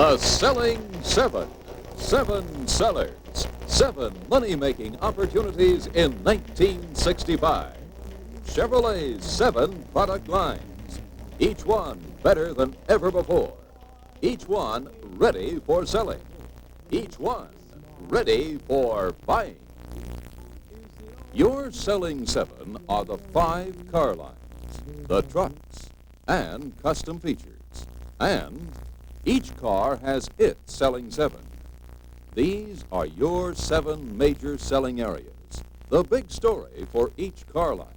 The Selling Seven. Seven sellers. Seven money-making opportunities in 1965. Chevrolet's seven product lines. Each one better than ever before. Each one ready for selling. Each one ready for buying. Your Selling Seven are the 5 car lines, the trucks, and custom features. And each car has its Selling Seven. These are your 7 major selling areas, the big story for each car line.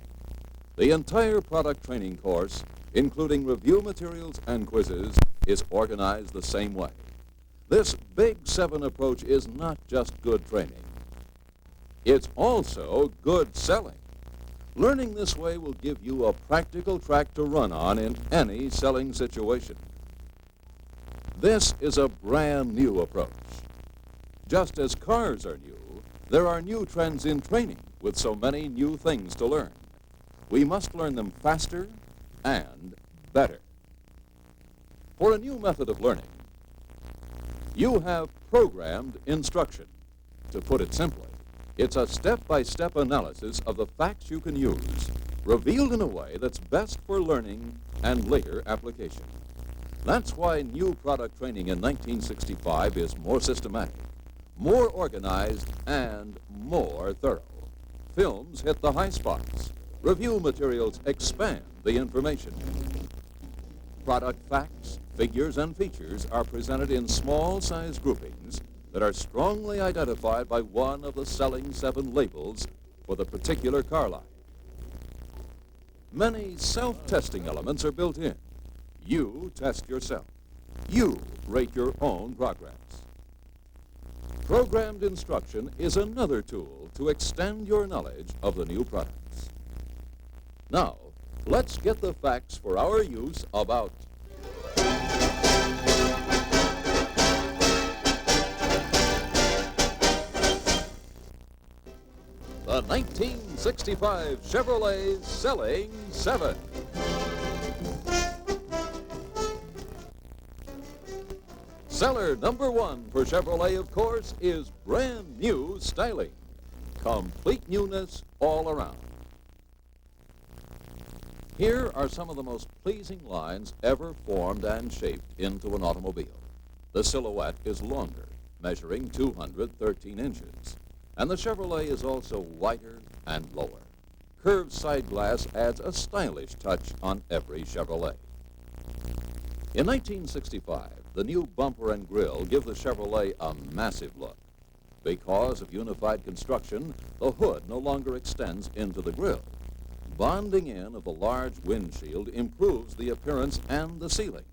The entire product training course, including review materials and quizzes, is organized the same way. This Big 7 approach is not just good training. It's also good selling. Learning this way will give you a practical track to run on in any selling situation. This is a brand new approach. Just as cars are new, there are new trends in training with so many new things to learn. We must learn them faster and better. For a new method of learning, you have programmed instruction. To put it simply, it's a step-by-step analysis of the facts you can use, revealed in a way that's best for learning and later application. That's why new product training in 1965 is more systematic, more organized, and more thorough. Films hit the high spots. Review materials expand the information. Product facts, figures, and features are presented in small-size groupings that are strongly identified by one of the Selling 7 labels for the particular car line. Many self-testing elements are built in. You test yourself. You rate your own progress. Programmed instruction is another tool to extend your knowledge of the new products. Now, let's get the facts for our use about the 1965 Chevrolet Selling 7. Seller number 1 for Chevrolet, of course, is brand new styling. Complete newness all around. Here are some of the most pleasing lines ever formed and shaped into an automobile. The silhouette is longer, measuring 213 inches. And the Chevrolet is also wider and lower. Curved side glass adds a stylish touch on every Chevrolet. In 1965, the new bumper and grille give the Chevrolet a massive look. Because of unified construction, the hood no longer extends into the grille. Bonding in of the large windshield improves the appearance and the sealing.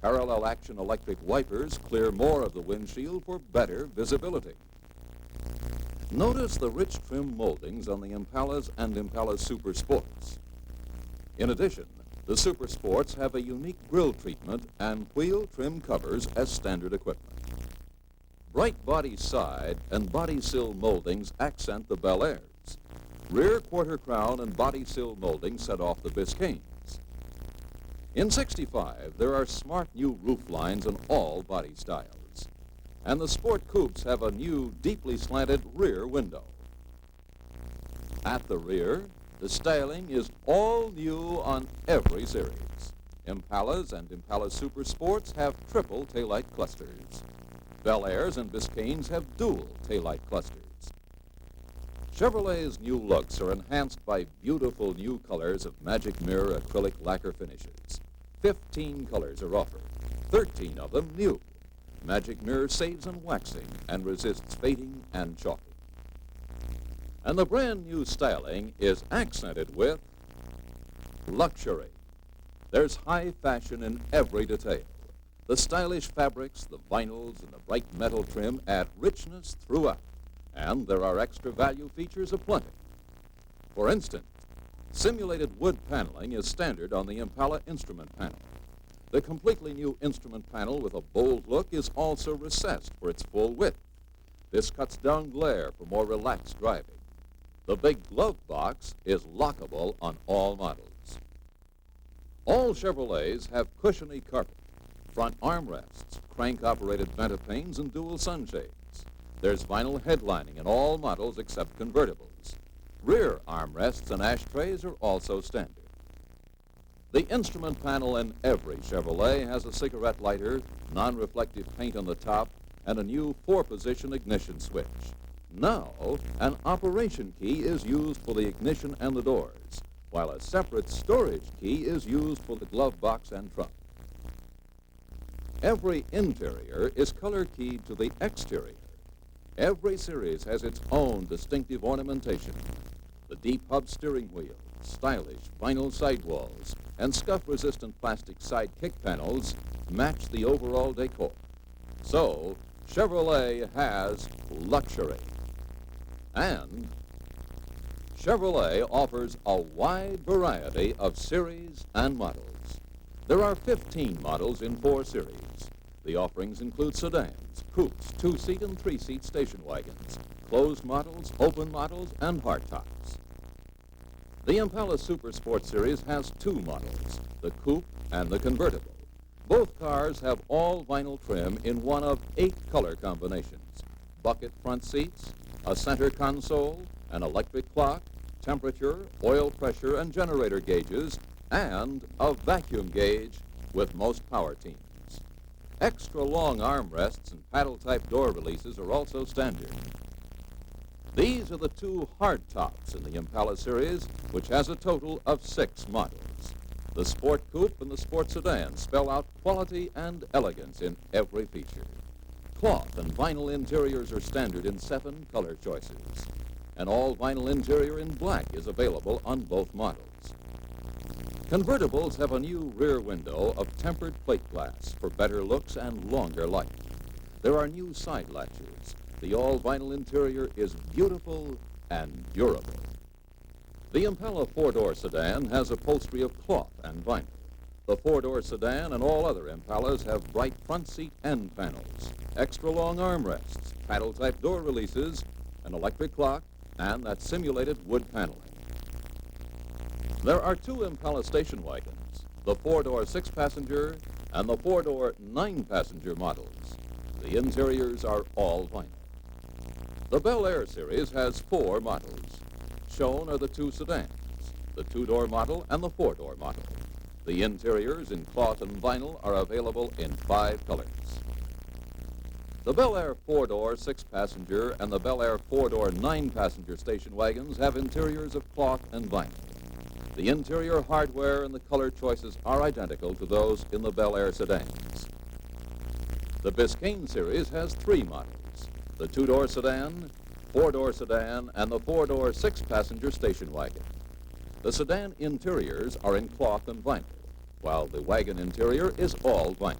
Parallel action electric wipers clear more of the windshield for better visibility. Notice the rich trim moldings on the Impalas and Impala Super Sports. In addition, the Super Sports have a unique grille treatment and wheel trim covers as standard equipment. Bright body side and body sill moldings accent the Bel Airs. Rear quarter crown and body sill moldings set off the Biscaynes. In 65, there are smart new roof lines in all body styles. And the Sport Coupes have a new, deeply slanted rear window. At the rear, the styling is all new on every series. Impalas and Impala Super Sports have triple taillight clusters. Bel Airs and Biscaynes have dual taillight clusters. Chevrolet's new looks are enhanced by beautiful new colors of Magic Mirror acrylic lacquer finishes. 15 colors are offered, 13 of them new. Magic Mirror saves on waxing and resists fading and chalking. And the brand new styling is accented with luxury. There's high fashion in every detail. The stylish fabrics, the vinyls, and the bright metal trim add richness throughout. And there are extra value features aplenty. For instance, simulated wood paneling is standard on the Impala instrument panel. The completely new instrument panel with a bold look is also recessed for its full width. This cuts down glare for more relaxed driving. The big glove box is lockable on all models. All Chevrolets have cushiony carpet. front armrests, crank-operated ventipanes, and dual sunshades. There's vinyl headlining in all models except convertibles. Rear armrests and ashtrays are also standard. The instrument panel in every Chevrolet has a cigarette lighter, non-reflective paint on the top, and a new 4-position ignition switch. Now, an operation key is used for the ignition and the doors, while a separate storage key is used for the glove box and trunk. Every interior is color keyed to the exterior. Every series has its own distinctive ornamentation. The deep hub steering wheel, stylish vinyl sidewalls, and scuff-resistant plastic side kick panels match the overall decor. So, Chevrolet has luxury. And Chevrolet offers a wide variety of series and models. There are 15 models in 4 series. The offerings include sedans, coupes, 2-seat and 3-seat station wagons, closed models, open models, and hardtops. The Impala Super Sport Series has 2 models, the coupe and the convertible. Both cars have all vinyl trim in one of 8 color combinations: bucket front seats, a center console, an electric clock, temperature, oil pressure, and generator gauges, and a vacuum gauge with most power teams. Extra long armrests and paddle-type door releases are also standard. These are the 2 hardtops in the Impala series, which has a total of 6 models. The Sport Coupe and the Sport Sedan spell out quality and elegance in every feature. Cloth and vinyl interiors are standard in 7 color choices. An all-vinyl interior in black is available on both models. Convertibles have a new rear window of tempered plate glass for better looks and longer life. There are new side latches. The all-vinyl interior is beautiful and durable. The Impala 4-door sedan has upholstery of cloth and vinyl. The 4-door sedan and all other Impalas have bright front seat end panels, extra long armrests, paddle-type door releases, an electric clock, and that simulated wood paneling. There are 2 Impala station wagons, the 4-door 6-passenger and the 4-door 9-passenger models. The interiors are all vinyl. The Bel Air series has 4 models. Shown are the 2 sedans, the 2-door model and the 4-door model. The interiors in cloth and vinyl are available in 5 colors. The Bel Air 4-door 6-passenger and the Bel Air 4-door 9-passenger station wagons have interiors of cloth and vinyl. The interior hardware and the color choices are identical to those in the Bel Air sedans. The Biscayne series has 3 models: the 2-door sedan, 4-door sedan, and the 4-door 6-passenger station wagon. The sedan interiors are in cloth and vinyl, while the wagon interior is all vinyl.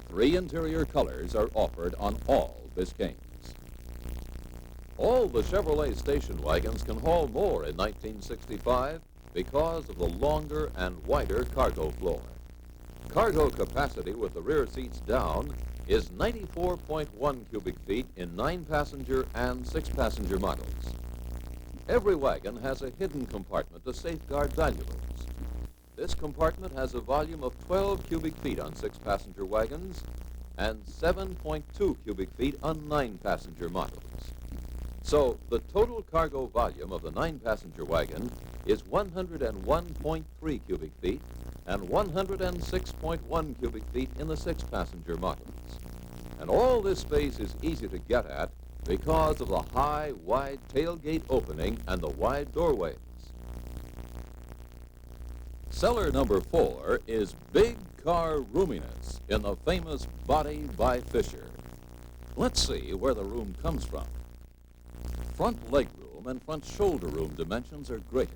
3 interior colors are offered on all Biscaynes. All the Chevrolet station wagons can haul more in 1965 because of the longer and wider cargo floor. Cargo capacity with the rear seats down is 94.1 cubic feet in 9-passenger and 6-passenger models. Every wagon has a hidden compartment to safeguard valuables. This compartment has a volume of 12 cubic feet on 6-passenger wagons and 7.2 cubic feet on 9-passenger models. So the total cargo volume of the 9-passenger wagon is 101.3 cubic feet and 106.1 cubic feet in the 6-passenger models. And all this space is easy to get at because of the high, wide tailgate opening and the wide doorways. Seller number 4 is big car roominess in the famous Body by Fisher. Let's see where the room comes from. Front legroom and front shoulder room dimensions are greater,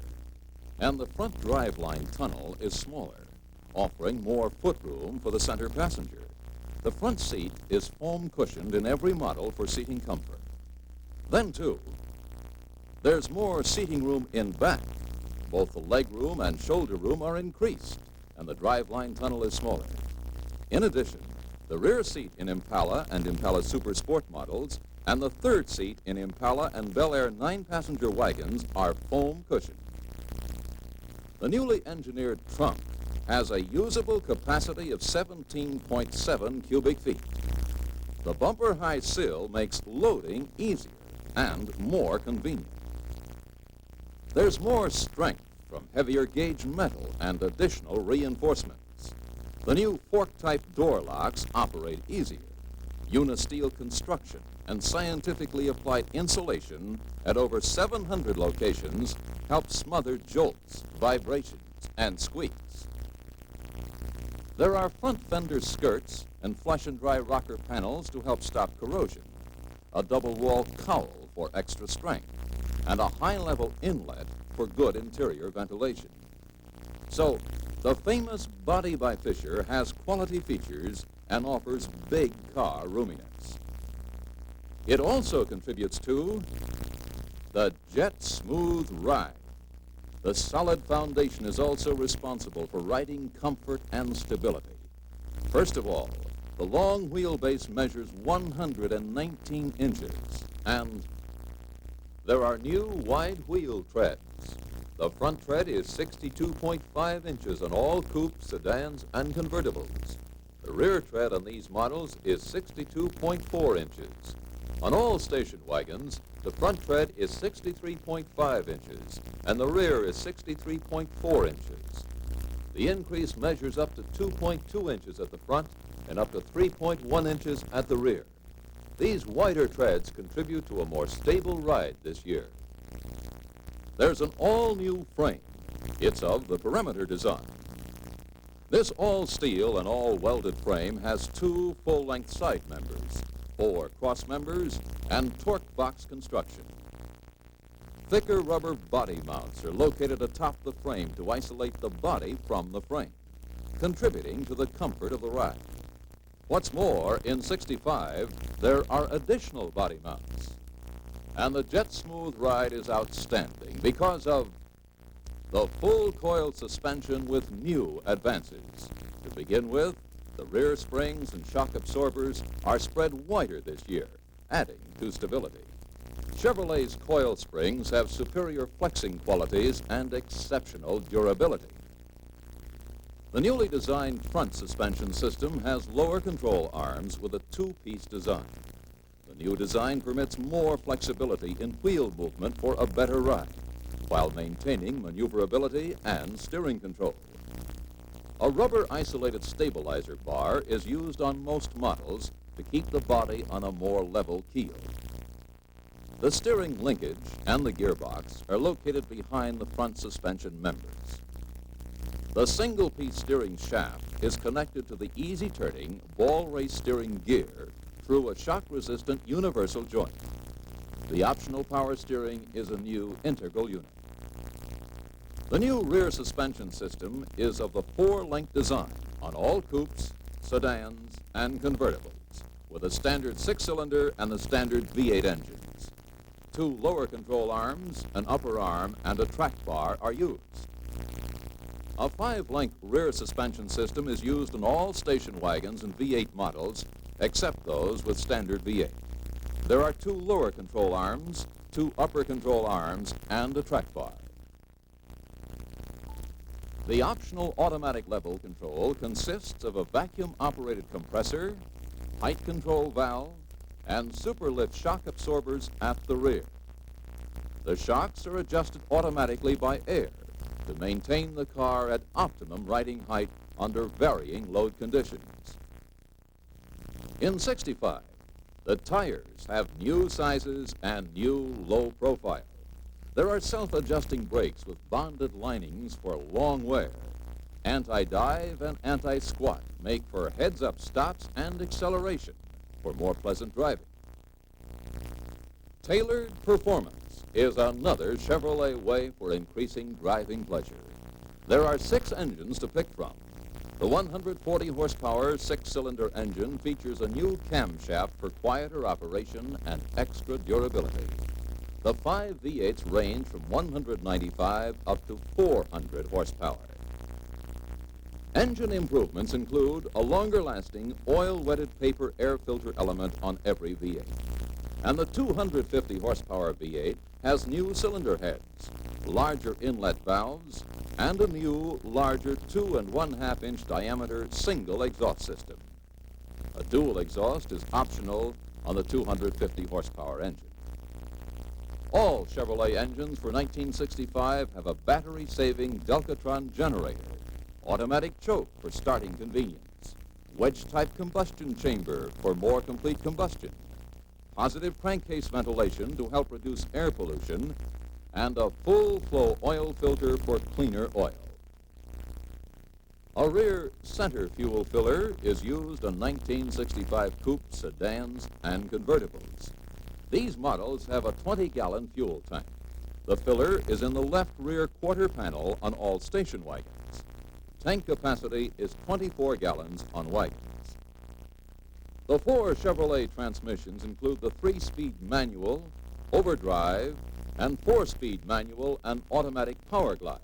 and the front driveline tunnel is smaller, offering more footroom for the center passenger. The front seat is foam cushioned in every model for seating comfort. Then, too, there's more seating room in back. Both the legroom and shoulder room are increased, and the driveline tunnel is smaller. In addition, the rear seat in Impala and Impala Super Sport models and the third seat in Impala and Bel Air 9-passenger wagons are foam cushioned. The newly engineered trunk has a usable capacity of 17.7 cubic feet. The bumper-high sill makes loading easier and more convenient. There's more strength from heavier gauge metal and additional reinforcements. The new fork-type door locks operate easier. Unisteel construction and scientifically applied insulation at over 700 locations help smother jolts, vibrations, and squeaks. There are front fender skirts and flush and dry rocker panels to help stop corrosion, a double wall cowl for extra strength, and a high-level inlet for good interior ventilation. So, the famous Body by Fisher has quality features and offers big car roominess. It also contributes to the Jet Smooth Ride. The solid foundation is also responsible for riding comfort and stability. First of all, the long wheelbase measures 119 inches, and there are new wide wheel treads. The front tread is 62.5 inches on all coupes, sedans, and convertibles. The rear tread on these models is 62.4 inches. On all station wagons, the front tread is 63.5 inches, and the rear is 63.4 inches. The increase measures up to 2.2 inches at the front and up to 3.1 inches at the rear. These wider treads contribute to a more stable ride this year. There's an all-new frame. It's of the Perimeter design. This all-steel and all-welded frame has 2 full-length side members, 4 cross members, and torque box construction. Thicker rubber body mounts are located atop the frame to isolate the body from the frame, contributing to the comfort of the ride. What's more, in 65, there are additional body mounts. And the Jet Smooth Ride is outstanding because of the full coil suspension with new advances. To begin with, the rear springs and shock absorbers are spread wider this year, adding to stability. Chevrolet's coil springs have superior flexing qualities and exceptional durability. The newly designed front suspension system has lower control arms with a 2-piece design. The new design permits more flexibility in wheel movement for a better ride, while maintaining maneuverability and steering control. A rubber isolated stabilizer bar is used on most models to keep the body on a more level keel. The steering linkage and the gearbox are located behind the front suspension members. The single-piece steering shaft is connected to the easy-turning ball race steering gear through a shock-resistant universal joint. The optional power steering is a new integral unit. The new rear suspension system is of the 4-link design on all coupes, sedans, and convertibles, with a standard 6-cylinder and the standard V8 engines. 2 lower control arms, an upper arm, and a track bar are used. A 5-link rear suspension system is used in all station wagons and V8 models, except those with standard V8. There are 2 lower control arms, 2 upper control arms, and a track bar. The optional automatic level control consists of a vacuum-operated compressor, height control valve, and superlift shock absorbers at the rear. The shocks are adjusted automatically by air to maintain the car at optimum riding height under varying load conditions. In 65, the tires have new sizes and new low profile. There are self-adjusting brakes with bonded linings for long wear. Anti-dive and anti-squat make for heads-up stops and acceleration for more pleasant driving. Tailored performance is another Chevrolet way for increasing driving pleasure. There are 6 engines to pick from. The 140 horsepower 6-cylinder engine features a new camshaft for quieter operation and extra durability. The 5 V8s range from 195 up to 400 horsepower. Engine improvements include a longer-lasting oil-wetted paper air filter element on every V8. And the 250 horsepower V8 has new cylinder heads, larger inlet valves, and a new, larger 2.5-inch diameter single exhaust system. A dual exhaust is optional on the 250 horsepower engine. All Chevrolet engines for 1965 have a battery-saving Delcatron generator, automatic choke for starting convenience, wedge-type combustion chamber for more complete combustion, positive crankcase ventilation to help reduce air pollution, and a full-flow oil filter for cleaner oil. A rear center fuel filler is used on 1965 coupes, sedans, and convertibles. These models have a 20-gallon fuel tank. The filler is in the left rear quarter panel on all station wagons. Tank capacity is 24 gallons on wagons. The 4 Chevrolet transmissions include the 3-speed manual, overdrive, and 4-speed manual and automatic power glide.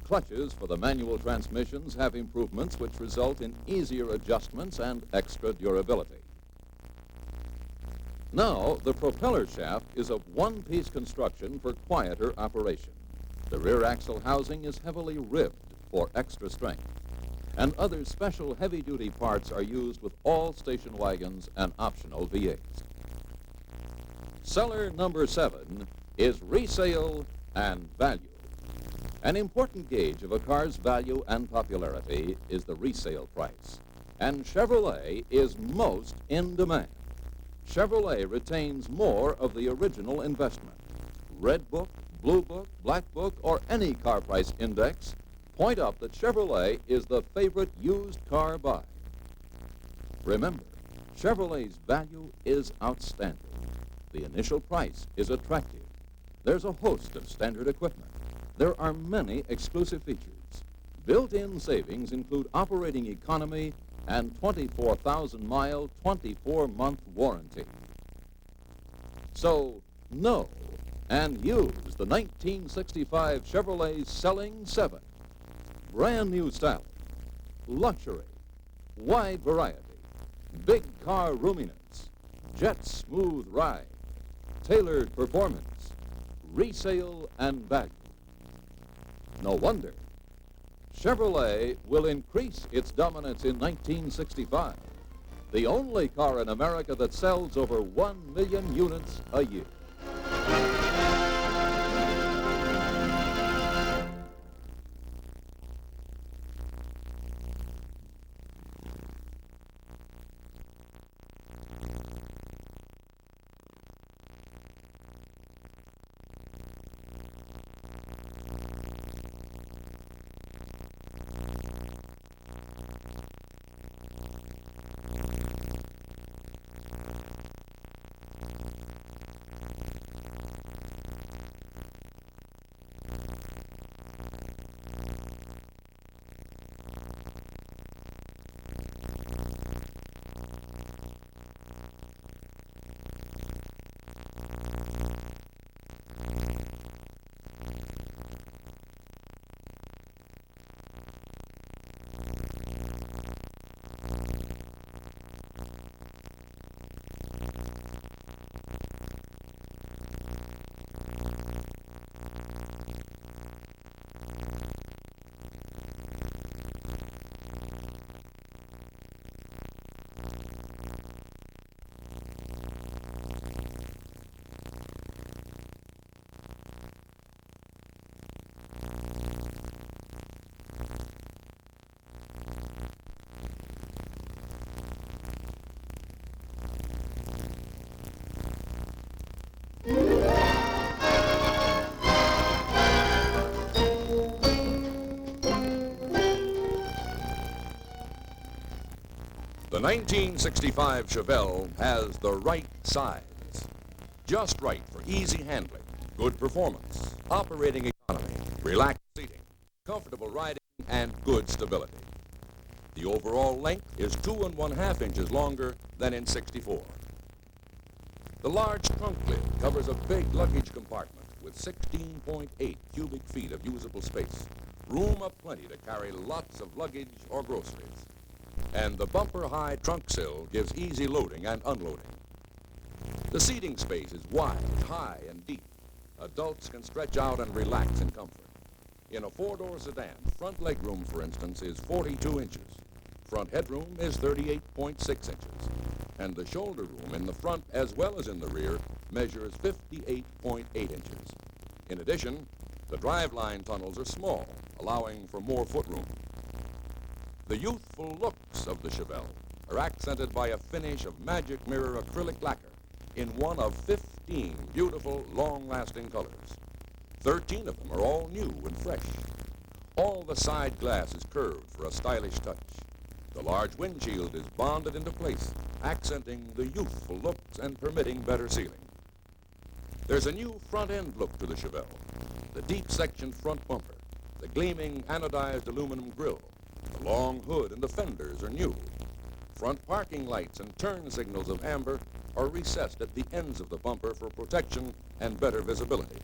Clutches for the manual transmissions have improvements which result in easier adjustments and extra durability. Now, the propeller shaft is of one-piece construction for quieter operation. The rear axle housing is heavily ribbed for extra strength, and other special heavy-duty parts are used with all station wagons and optional V8s. Seller number 7 is resale and value. An important gauge of a car's value and popularity is the resale price, and Chevrolet is most in demand. Chevrolet retains more of the original investment. Red Book, Blue Book, Black Book, or any car price index point up that Chevrolet is the favorite used car buy. Remember, Chevrolet's value is outstanding. The initial price is attractive. There's a host of standard equipment. There are many exclusive features. Built-in savings include operating economy and 24,000-mile, 24-month warranty. So, know and use the 1965 Chevrolet Selling 7. Brand new styling, luxury, wide variety, big car roominess, jet smooth ride, tailored performance, resale and value. No wonder Chevrolet will increase its dominance in 1965, the only car in America that sells over 1 million units a year. The 1965 Chevelle has the right size. Just right for easy handling, good performance, operating economy, relaxed seating, comfortable riding, and good stability. The overall length is 2.5 inches longer than in 64. The large trunk lid covers a big luggage compartment with 16.8 cubic feet of usable space. Room aplenty to carry lots of luggage or groceries. And the bumper-high trunk sill gives easy loading and unloading. The seating space is wide, high, and deep. Adults can stretch out and relax in comfort. In a four-door sedan, front legroom, for instance, is 42 inches. Front headroom is 38.6 inches. And the shoulder room in the front as well as in the rear measures 58.8 inches. In addition, the driveline tunnels are small, allowing for more footroom. The youthful looks of the Chevelle are accented by a finish of magic mirror acrylic lacquer in one of 15 beautiful, long-lasting colors. 13 of them are all new and fresh. All the side glass is curved for a stylish touch. The large windshield is bonded into place, accenting the youthful looks and permitting better sealing. There's a new front-end look to the Chevelle. The deep-sectioned front bumper, the gleaming anodized aluminum grille, the long hood and the fenders are new. Front parking lights and turn signals of amber are recessed at the ends of the bumper for protection and better visibility.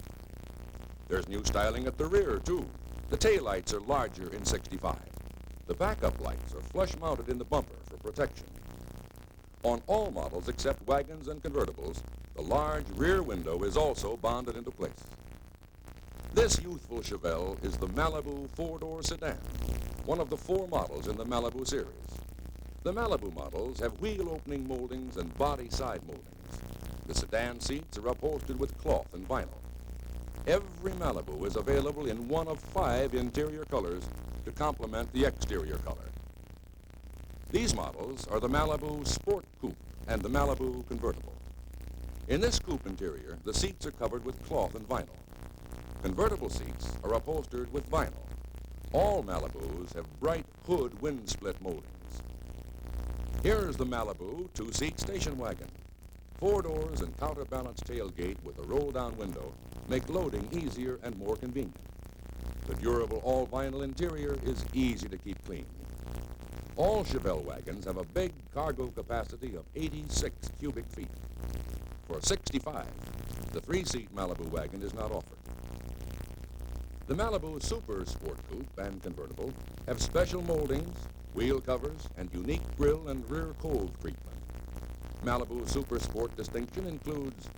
There's new styling at the rear, too. The taillights are larger in 65. The backup lights are flush-mounted in the bumper for protection. On all models except wagons and convertibles, the large rear window is also bonded into place. This youthful Chevelle is the Malibu four-door sedan, one of the 4 models in the Malibu series. The Malibu models have wheel-opening moldings and body side moldings. The sedan seats are upholstered with cloth and vinyl. Every Malibu is available in one of 5 interior colors to complement the exterior color. These models are the Malibu Sport Coupe and the Malibu Convertible. In this coupe interior, the seats are covered with cloth and vinyl. Convertible seats are upholstered with vinyl. All Malibus have bright hood wind split moldings. Here's the Malibu 2-seat station wagon. 4 doors and counterbalanced tailgate with a roll-down window make loading easier and more convenient. The durable all-vinyl interior is easy to keep clean. All Chevelle wagons have a big cargo capacity of 86 cubic feet. For 65, the 3-seat Malibu wagon is not offered. The Malibu Super Sport Coupe and Convertible have special moldings, wheel covers, and unique grille and rear cold treatment. Malibu Super Sport distinction includes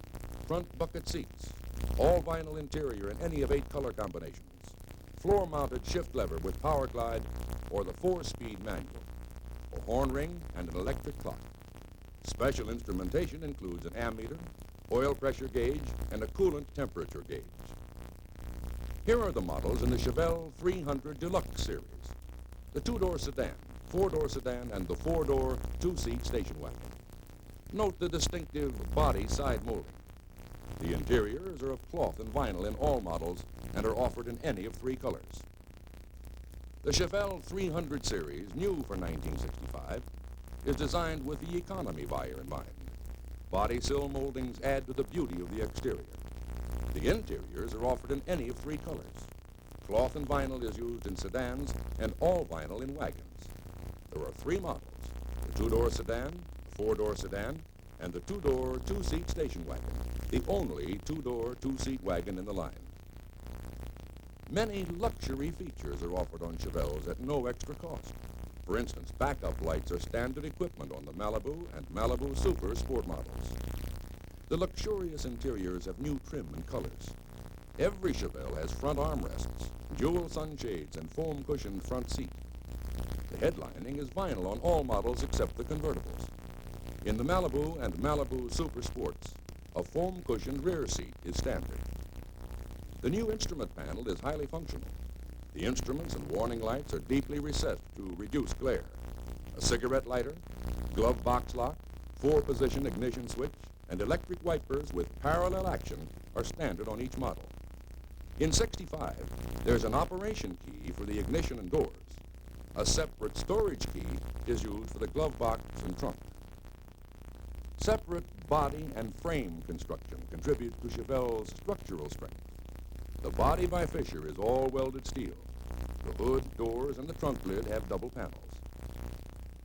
front bucket seats, all vinyl interior in any of 8 color combinations, floor-mounted shift lever with power glide or the 4-speed manual, a horn ring, and an electric clock. Special instrumentation includes an ammeter, oil pressure gauge, and a coolant temperature gauge. Here are the models in the Chevelle 300 Deluxe series. The 2-door sedan, 4-door sedan, and the 4-door 2-seat station wagon. Note the distinctive body side molding. The interiors are of cloth and vinyl in all models and are offered in any of 3 colors. The Chevelle 300 series, new for 1965, is designed with the economy buyer in mind. Body sill moldings add to the beauty of the exterior. The interiors are offered in any of 3 colors. Cloth and vinyl is used in sedans and all vinyl in wagons. There are 3 models, the 2-door sedan, the 4-door sedan, and the 2-door 2-seat station wagon, the only 2-door 2-seat wagon in the line. Many luxury features are offered on Chevelles at no extra cost. For instance, backup lights are standard equipment on the Malibu and Malibu Super Sport models. The luxurious interiors have new trim and colors. Every Chevelle has front armrests, dual sunshades, and foam-cushioned front seat. The headlining is vinyl on all models except the convertibles. In the Malibu and Malibu Super Sports, a foam-cushioned rear seat is standard. The new instrument panel is highly functional. The instruments and warning lights are deeply recessed to reduce glare. A cigarette lighter, glove box lock, 4-position ignition switch, and electric wipers with parallel action are standard on each model. In 65, there's an operation key for the ignition and doors. A separate storage key is used for the glove box and trunk. Separate body and frame construction contributes to Chevelle's structural strength. The body by Fisher is all welded steel. The hood, doors, and the trunk lid have double panels.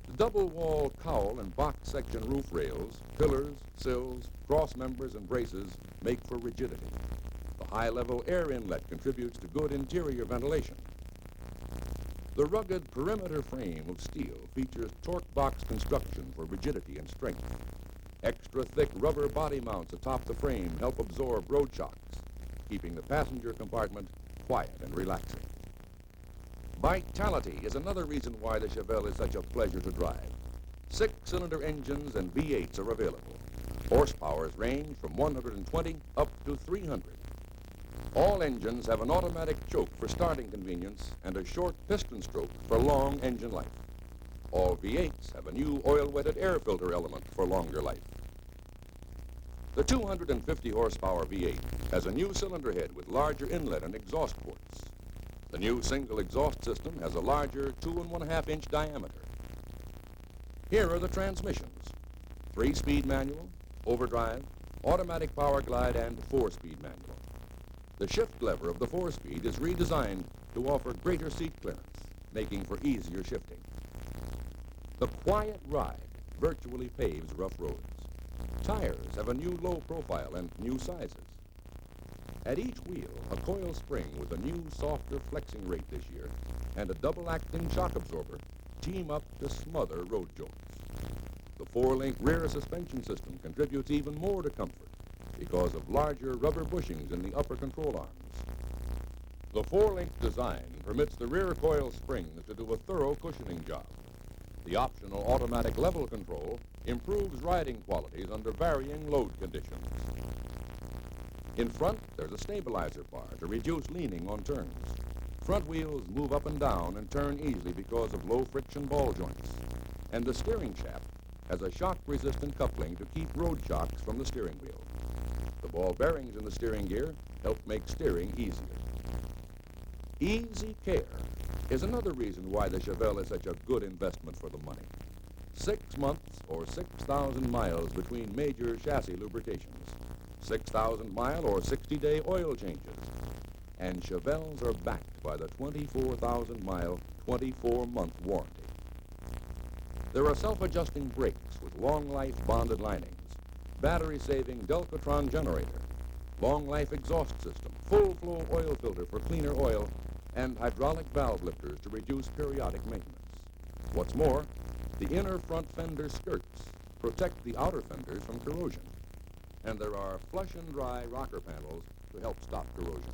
The double-wall cowl and box section roof rails, pillars, sills, cross members, and braces make for rigidity. The high-level air inlet contributes to good interior ventilation. The rugged perimeter frame of steel features torque box construction for rigidity and strength. Extra thick rubber body mounts atop the frame help absorb road shocks, keeping the passenger compartment quiet and relaxing. Vitality is another reason why the Chevelle is such a pleasure to drive. 6-cylinder engines and V8s are available. Horsepowers range from 120 up to 300. All engines have an automatic choke for starting convenience and a short piston stroke for long engine life. All V8s have a new oil-wetted air filter element for longer life. The 250 horsepower V8 has a new cylinder head with larger inlet and exhaust ports. The new single exhaust system has a larger 2.5-inch diameter. Here are the transmissions: 3-speed manual, overdrive, automatic power glide, and 4-speed manual. The shift lever of the 4-speed is redesigned to offer greater seat clearance, making for easier shifting. The quiet ride virtually paves rough roads. Tires have a new low profile and new sizes. At each wheel, a coil spring with a new, softer flexing rate this year and a double-acting shock absorber team up to smother road jolts. The 4-link rear suspension system contributes even more to comfort because of larger rubber bushings in the upper control arms. The 4-link design permits the rear coil springs to do a thorough cushioning job. The optional automatic level control improves riding qualities under varying load conditions. In front, there's a stabilizer bar to reduce leaning on turns. Front wheels move up and down and turn easily because of low-friction ball joints. And the steering shaft has a shock-resistant coupling to keep road shocks from the steering wheel. The ball bearings in the steering gear help make steering easier. Easy care is another reason why the Chevelle is such a good investment for the money. 6 months or 6,000 miles between major chassis lubrications. 6,000-mile or 60-day oil changes. And Chevelles are backed by the 24,000-mile, 24-month warranty. There are self-adjusting brakes with long-life bonded linings, battery-saving Delcatron generator, long-life exhaust system, full-flow oil filter for cleaner oil, and hydraulic valve lifters to reduce periodic maintenance. What's more, the inner front fender skirts protect the outer fenders from corrosion. And there are flush and dry rocker panels to help stop corrosion.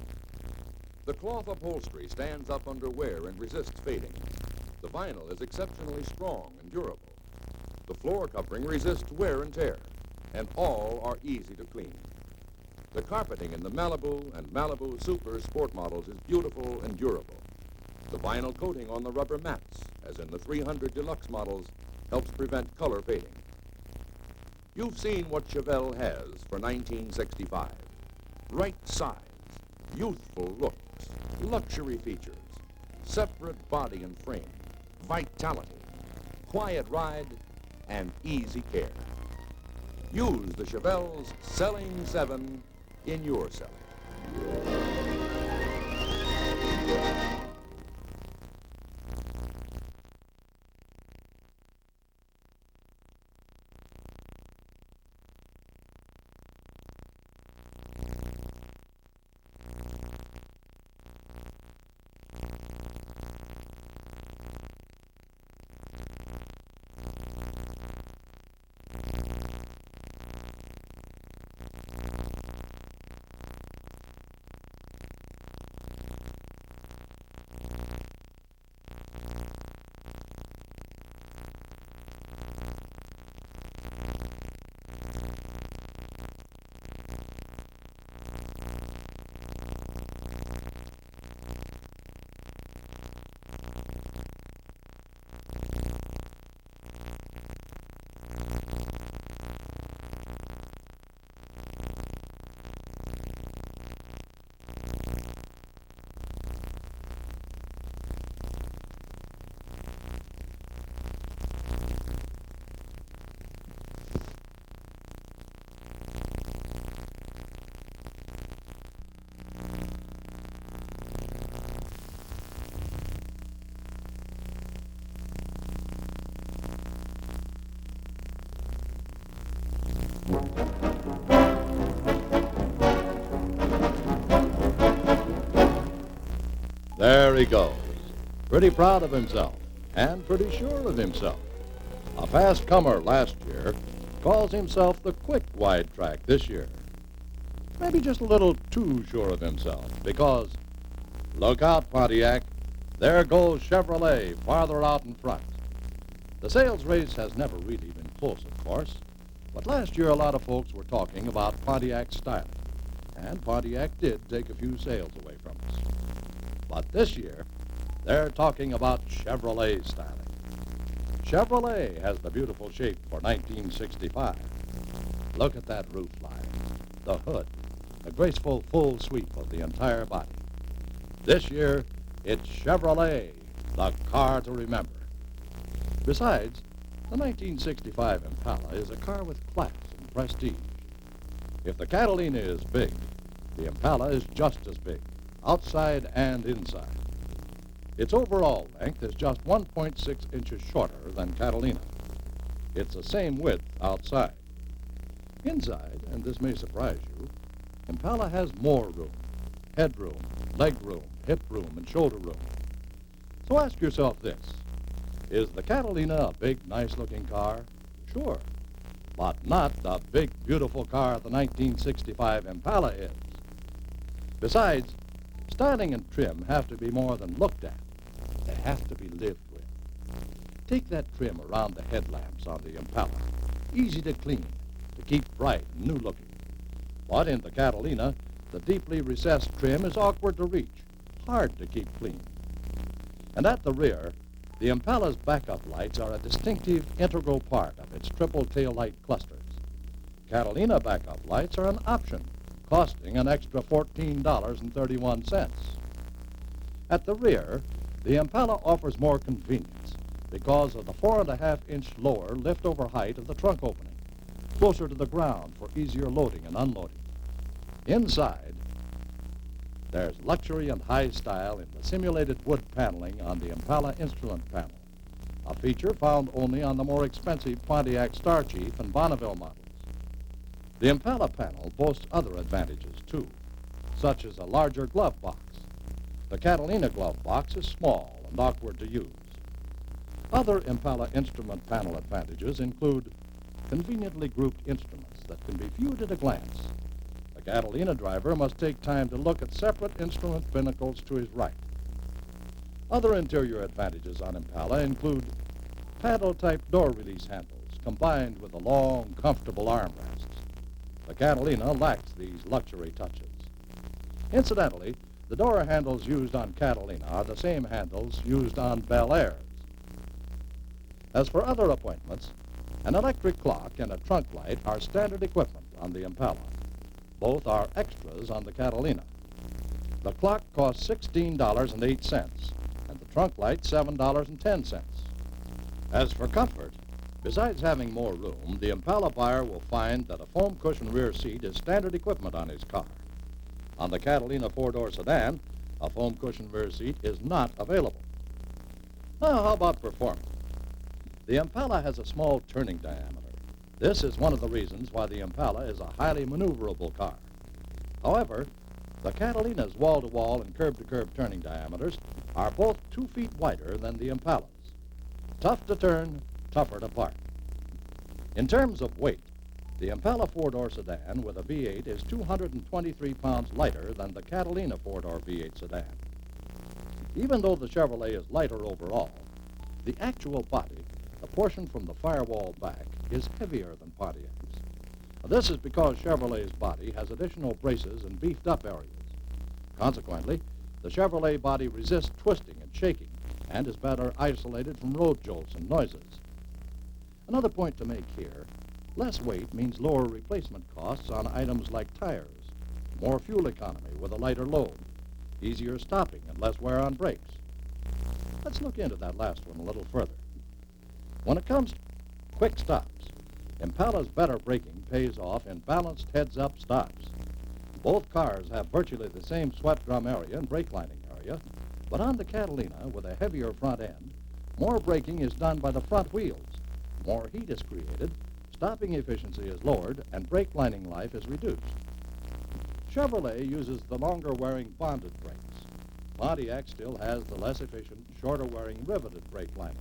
The cloth upholstery stands up under wear and resists fading. The vinyl is exceptionally strong and durable. The floor covering resists wear and tear, and all are easy to clean. The carpeting in the Malibu and Malibu Super Sport models is beautiful and durable. The vinyl coating on the rubber mats, as in the 300 Deluxe models, helps prevent color fading. You've seen what Chevelle has for 1965. Right size, youthful looks, luxury features, separate body and frame, vitality, quiet ride, and easy care. Use the Chevelle's Selling 7 in your selling. There he goes, pretty proud of himself and pretty sure of himself. A fast comer last year, calls himself the quick wide track this year. Maybe just a little too sure of himself, because look out, Pontiac. There goes Chevrolet farther out in front. The sales race has never really been close, of course, but last year a lot of folks were talking about Pontiac's styling, and Pontiac did take a few sales away from us. But this year, they're talking about Chevrolet styling. Chevrolet has the beautiful shape for 1965. Look at that roof line, the hood, a graceful full sweep of the entire body. This year, it's Chevrolet, the car to remember. Besides, the 1965 Impala is a car with class and prestige. If the Catalina is big, the Impala is just as big, outside and inside. Its overall length is just 1.6 inches shorter than Catalina. It's the same width outside. Inside, and this may surprise you, Impala has more room: headroom, leg room, hip room, and shoulder room. So ask yourself this: is the Catalina a big, nice-looking car? Sure, but not the big, beautiful car the 1965 Impala is. Besides, styling and trim have to be more than looked at. They have to be lived with. Take that trim around the headlamps on the Impala. Easy to clean, to keep bright and new-looking. But in the Catalina, the deeply recessed trim is awkward to reach, hard to keep clean. And at the rear, the Impala's backup lights are a distinctive, integral part of its triple tail light clusters. Catalina backup lights are an option, costing an extra $14.31. At the rear, the Impala offers more convenience because of the 4.5-inch lower lift-over height of the trunk opening, closer to the ground for easier loading and unloading. Inside, there's luxury and high style in the simulated wood paneling on the Impala instrument panel, a feature found only on the more expensive Pontiac Star Chief and Bonneville models. The Impala panel boasts other advantages, too, such as a larger glove box. The Catalina glove box is small and awkward to use. Other Impala instrument panel advantages include conveniently grouped instruments that can be viewed at a glance. The Catalina driver must take time to look at separate instrument pinnacles to his right. Other interior advantages on Impala include paddle-type door release handles combined with the long, comfortable armrests. The Catalina lacks these luxury touches. Incidentally, the door handles used on Catalina are the same handles used on Bel Airs. As for other appointments, an electric clock and a trunk light are standard equipment on the Impala. Both are extras on the Catalina. The clock costs $16.08, and the trunk light $7.10. As for comfort, besides having more room, the Impala buyer will find that a foam cushion rear seat is standard equipment on his car. On the Catalina four-door sedan, a foam cushion rear seat is not available. Now, how about performance? The Impala has a small turning diameter. This is one of the reasons why the Impala is a highly maneuverable car. However, the Catalina's wall-to-wall and curb-to-curb turning diameters are both 2 feet wider than the Impala's. Tough to turn, tougher to park. In terms of weight, the Impala four-door sedan with a V8 is 223 pounds lighter than the Catalina four-door V8 sedan. Even though the Chevrolet is lighter overall, the actual body, the portion from the firewall back, is heavier than Pontiac's. This is because Chevrolet's body has additional braces and beefed-up areas. Consequently, the Chevrolet body resists twisting and shaking and is better isolated from road jolts and noises. Another point to make here: less weight means lower replacement costs on items like tires, more fuel economy with a lighter load, easier stopping and less wear on brakes. Let's look into that last one a little further. When it comes to quick stops, Impala's better braking pays off in balanced heads-up stops. Both cars have virtually the same swept drum area and brake lining area, but on the Catalina, with a heavier front end, more braking is done by the front wheels. More heat is created, stopping efficiency is lowered, and brake lining life is reduced. Chevrolet uses the longer-wearing bonded brakes. Pontiac still has the less efficient, shorter-wearing riveted brake linings.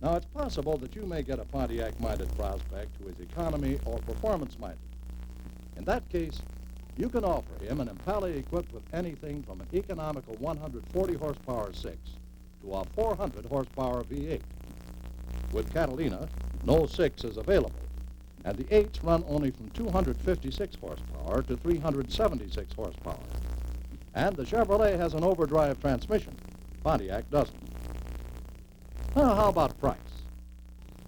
Now, it's possible that you may get a Pontiac-minded prospect who is economy or performance-minded. In that case, you can offer him an Impala equipped with anything from an economical 140-horsepower 6 to a 400-horsepower V8. With Catalina, no 6 is available, and the 8s run only from 256 horsepower to 376 horsepower. And the Chevrolet has an overdrive transmission. Pontiac doesn't. Now, how about price?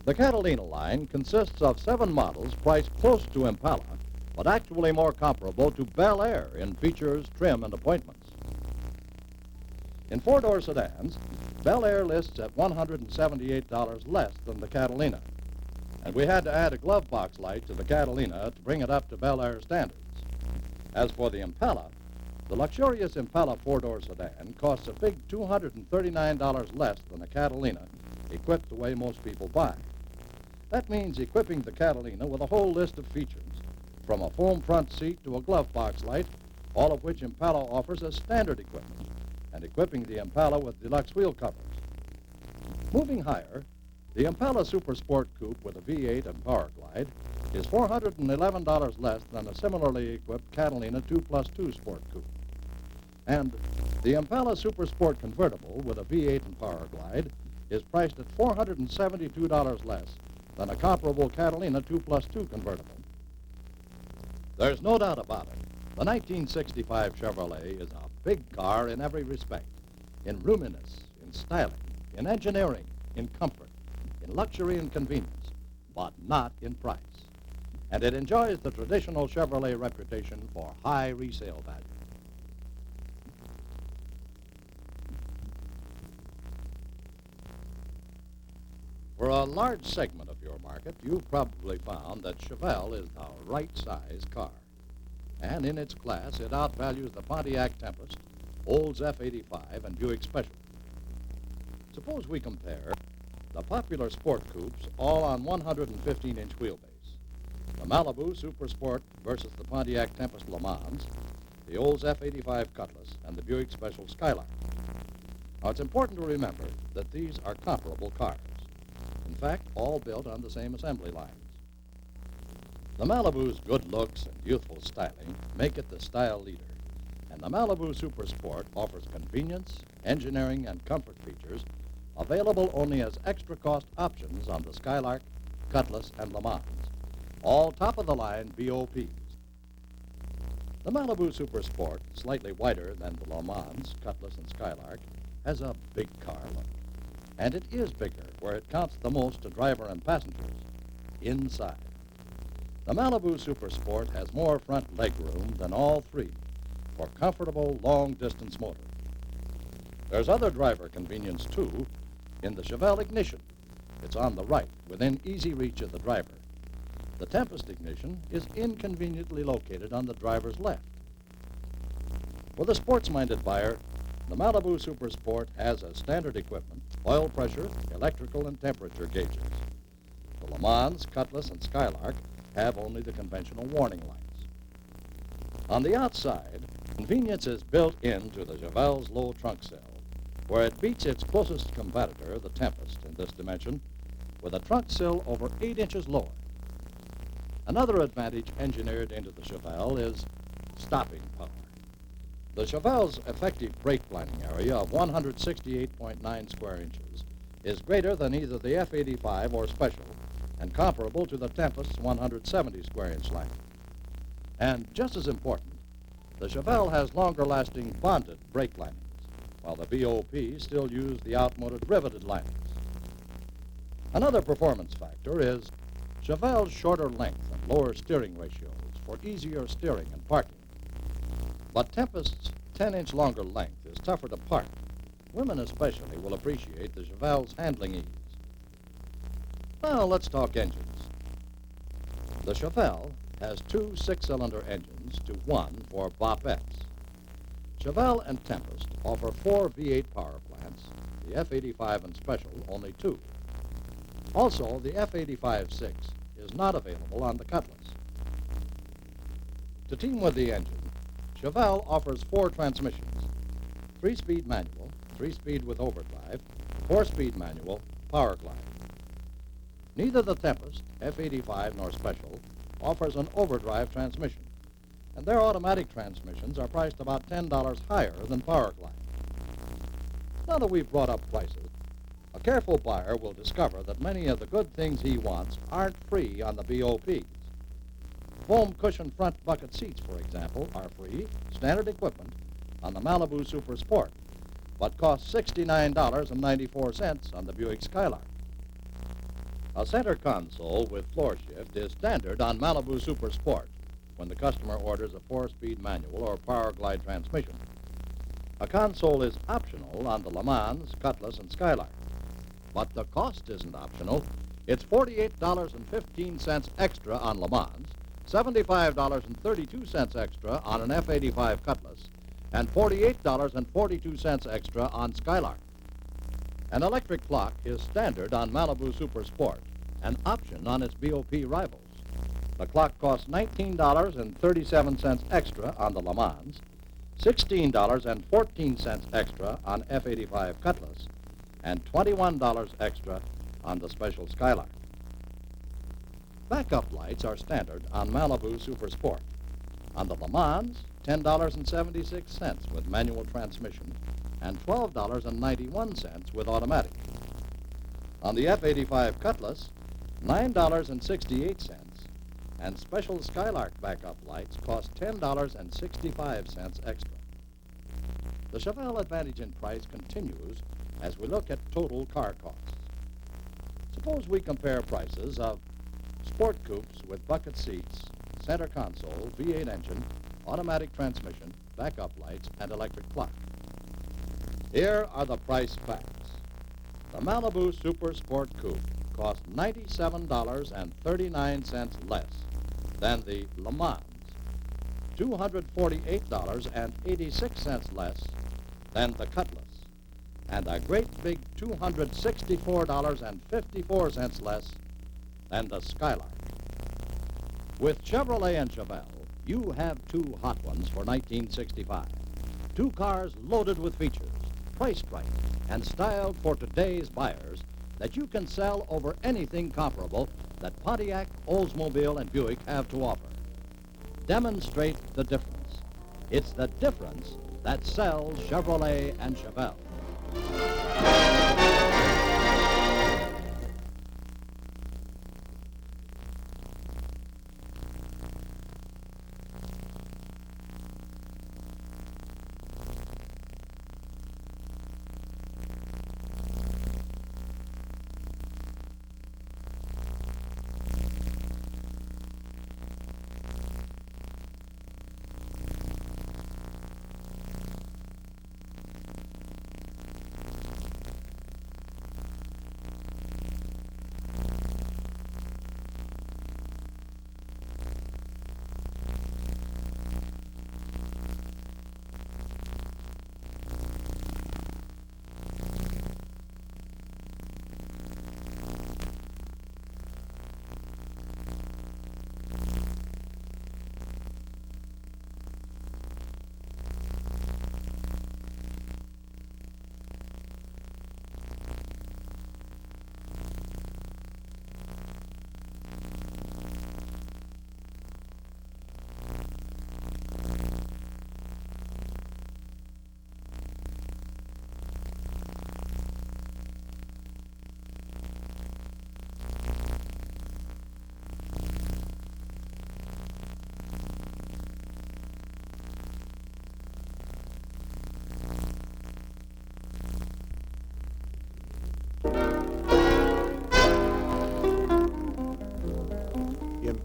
The Catalina line consists of 7 models priced close to Impala, but actually more comparable to Bel Air in features, trim, and appointments. In 4-door sedans, Bel Air lists at $178 less than the Catalina, and we had to add a glove box light to the Catalina to bring it up to Bel Air standards. As for the Impala, the luxurious Impala 4-door sedan costs a big $239 less than a Catalina, equipped the way most people buy. That means equipping the Catalina with a whole list of features, from a foam front seat to a glove box light, all of which Impala offers as standard equipment, and equipping the Impala with deluxe wheel covers. Moving higher, the Impala Super Sport Coupe with a V8 and Power Glide is $411 less than a similarly equipped Catalina 2+2 Sport Coupe. And the Impala Super Sport Convertible with a V8 and Power Glide is priced at $472 less than a comparable Catalina 2+2 convertible. There's no doubt about it. The 1965 Chevrolet is a big car in every respect. In roominess, in styling, in engineering, in comfort, in luxury and convenience, but not in price. And it enjoys the traditional Chevrolet reputation for high resale value. For a large segment of your market, you've probably found that Chevelle is the right size car. And in its class, it outvalues the Pontiac Tempest, Olds F-85, and Buick Special. Suppose we compare the popular sport coupes all on 115-inch wheelbase. The Malibu Super Sport versus the Pontiac Tempest Le Mans, the Olds F-85 Cutlass, and the Buick Special Skylark. Now, it's important to remember that these are comparable cars. In fact, all built on the same assembly lines. The Malibu's good looks and youthful styling make it the style leader, and the Malibu Super Sport offers convenience, engineering, and comfort features available only as extra cost options on the Skylark, Cutlass, and Le Mans, all top-of-the-line BOPs. The Malibu Super Sport, slightly wider than the Le Mans, Cutlass, and Skylark, has a big car look. And it is bigger where it counts the most to driver and passengers, inside. The Malibu Super Sport has more front leg room than all three for comfortable long-distance motor. There's other driver convenience, too, in the Chevelle ignition. It's on the right, within easy reach of the driver. The Tempest ignition is inconveniently located on the driver's left. For the sports-minded buyer, the Malibu Super Sport has as standard equipment oil pressure, electrical, and temperature gauges. The Le Mans, Cutlass, and Skylark have only the conventional warning lights. On the outside, convenience is built into the Chevelle's low trunk cell, where it beats its closest competitor, the Tempest, in this dimension, with a trunk sill over 8 inches lower. Another advantage engineered into the Chevelle is stopping power. The Chevelle's effective brake lining area of 168.9 square inches is greater than either the F-85 or Special and comparable to the Tempest's 170 square inch length. And just as important, the Chevelle has longer-lasting bonded brake linings, while the BOP still use the outmoded riveted linings. Another performance factor is Chevelle's shorter length and lower steering ratios for easier steering and parking. But Tempest's 10-inch longer length is tougher to park. Women especially will appreciate the Chevelle's handling ease. Now let's talk engines. The Chevelle has 2 6-cylinder engines to 1 for BOP-S. Chevelle and Tempest offer 4 V8 power plants, the F-85 and Special only 2. Also, the F-85-6 is not available on the Cutlass. To team with the engine, Chevelle offers 4 transmissions: 3-speed manual, 3-speed with overdrive, 4-speed manual, Power Glide. Neither the Tempest, F85, nor Special offers an overdrive transmission, and their automatic transmissions are priced about $10 higher than Power Glide. Now that we've brought up prices, a careful buyer will discover that many of the good things he wants aren't free on the BOPs. Foam cushion front bucket seats, for example, are free, standard equipment, on the Malibu Super Sport, but cost $69.94 on the Buick Skylark. A center console with floor shift is standard on Malibu Super Sport when the customer orders a 4-speed manual or Power Glide transmission. A console is optional on the Le Mans, Cutlass, and Skylark. But the cost isn't optional. It's $48.15 extra on Le Mans, $75.32 extra on an F85 Cutlass, and $48.42 extra on Skylark. An electric clock is standard on Malibu Super Sport, an option on its BOP rivals. The clock costs $19.37 extra on the Le Mans, $16.14 extra on F85 Cutlass, and $21 extra on the Special Skylark. Backup lights are standard on Malibu Super Sport. On the Le Mans, $10.76 with manual transmission and $12.91 with automatic. On the F85 Cutlass, $9.68, and Special Skylark backup lights cost $10.65 extra. The Chevelle advantage in price continues as we look at total car costs. Suppose we compare prices of sport coupes with bucket seats, center console, V8 engine, automatic transmission, backup lights, and electric clock. Here are the price facts. The Malibu Super Sport Coupe costs $97.39 less than the Le Mans, $248.86 less than the Cutlass, and a great big $264.54 less than the Skylark. With Chevrolet and Chevelle, you have two hot ones for 1965. Two cars loaded with features, priced right, and styled for today's buyers that you can sell over anything comparable that Pontiac, Oldsmobile, and Buick have to offer. Demonstrate the difference. It's the difference that sells Chevrolet and Chevelle.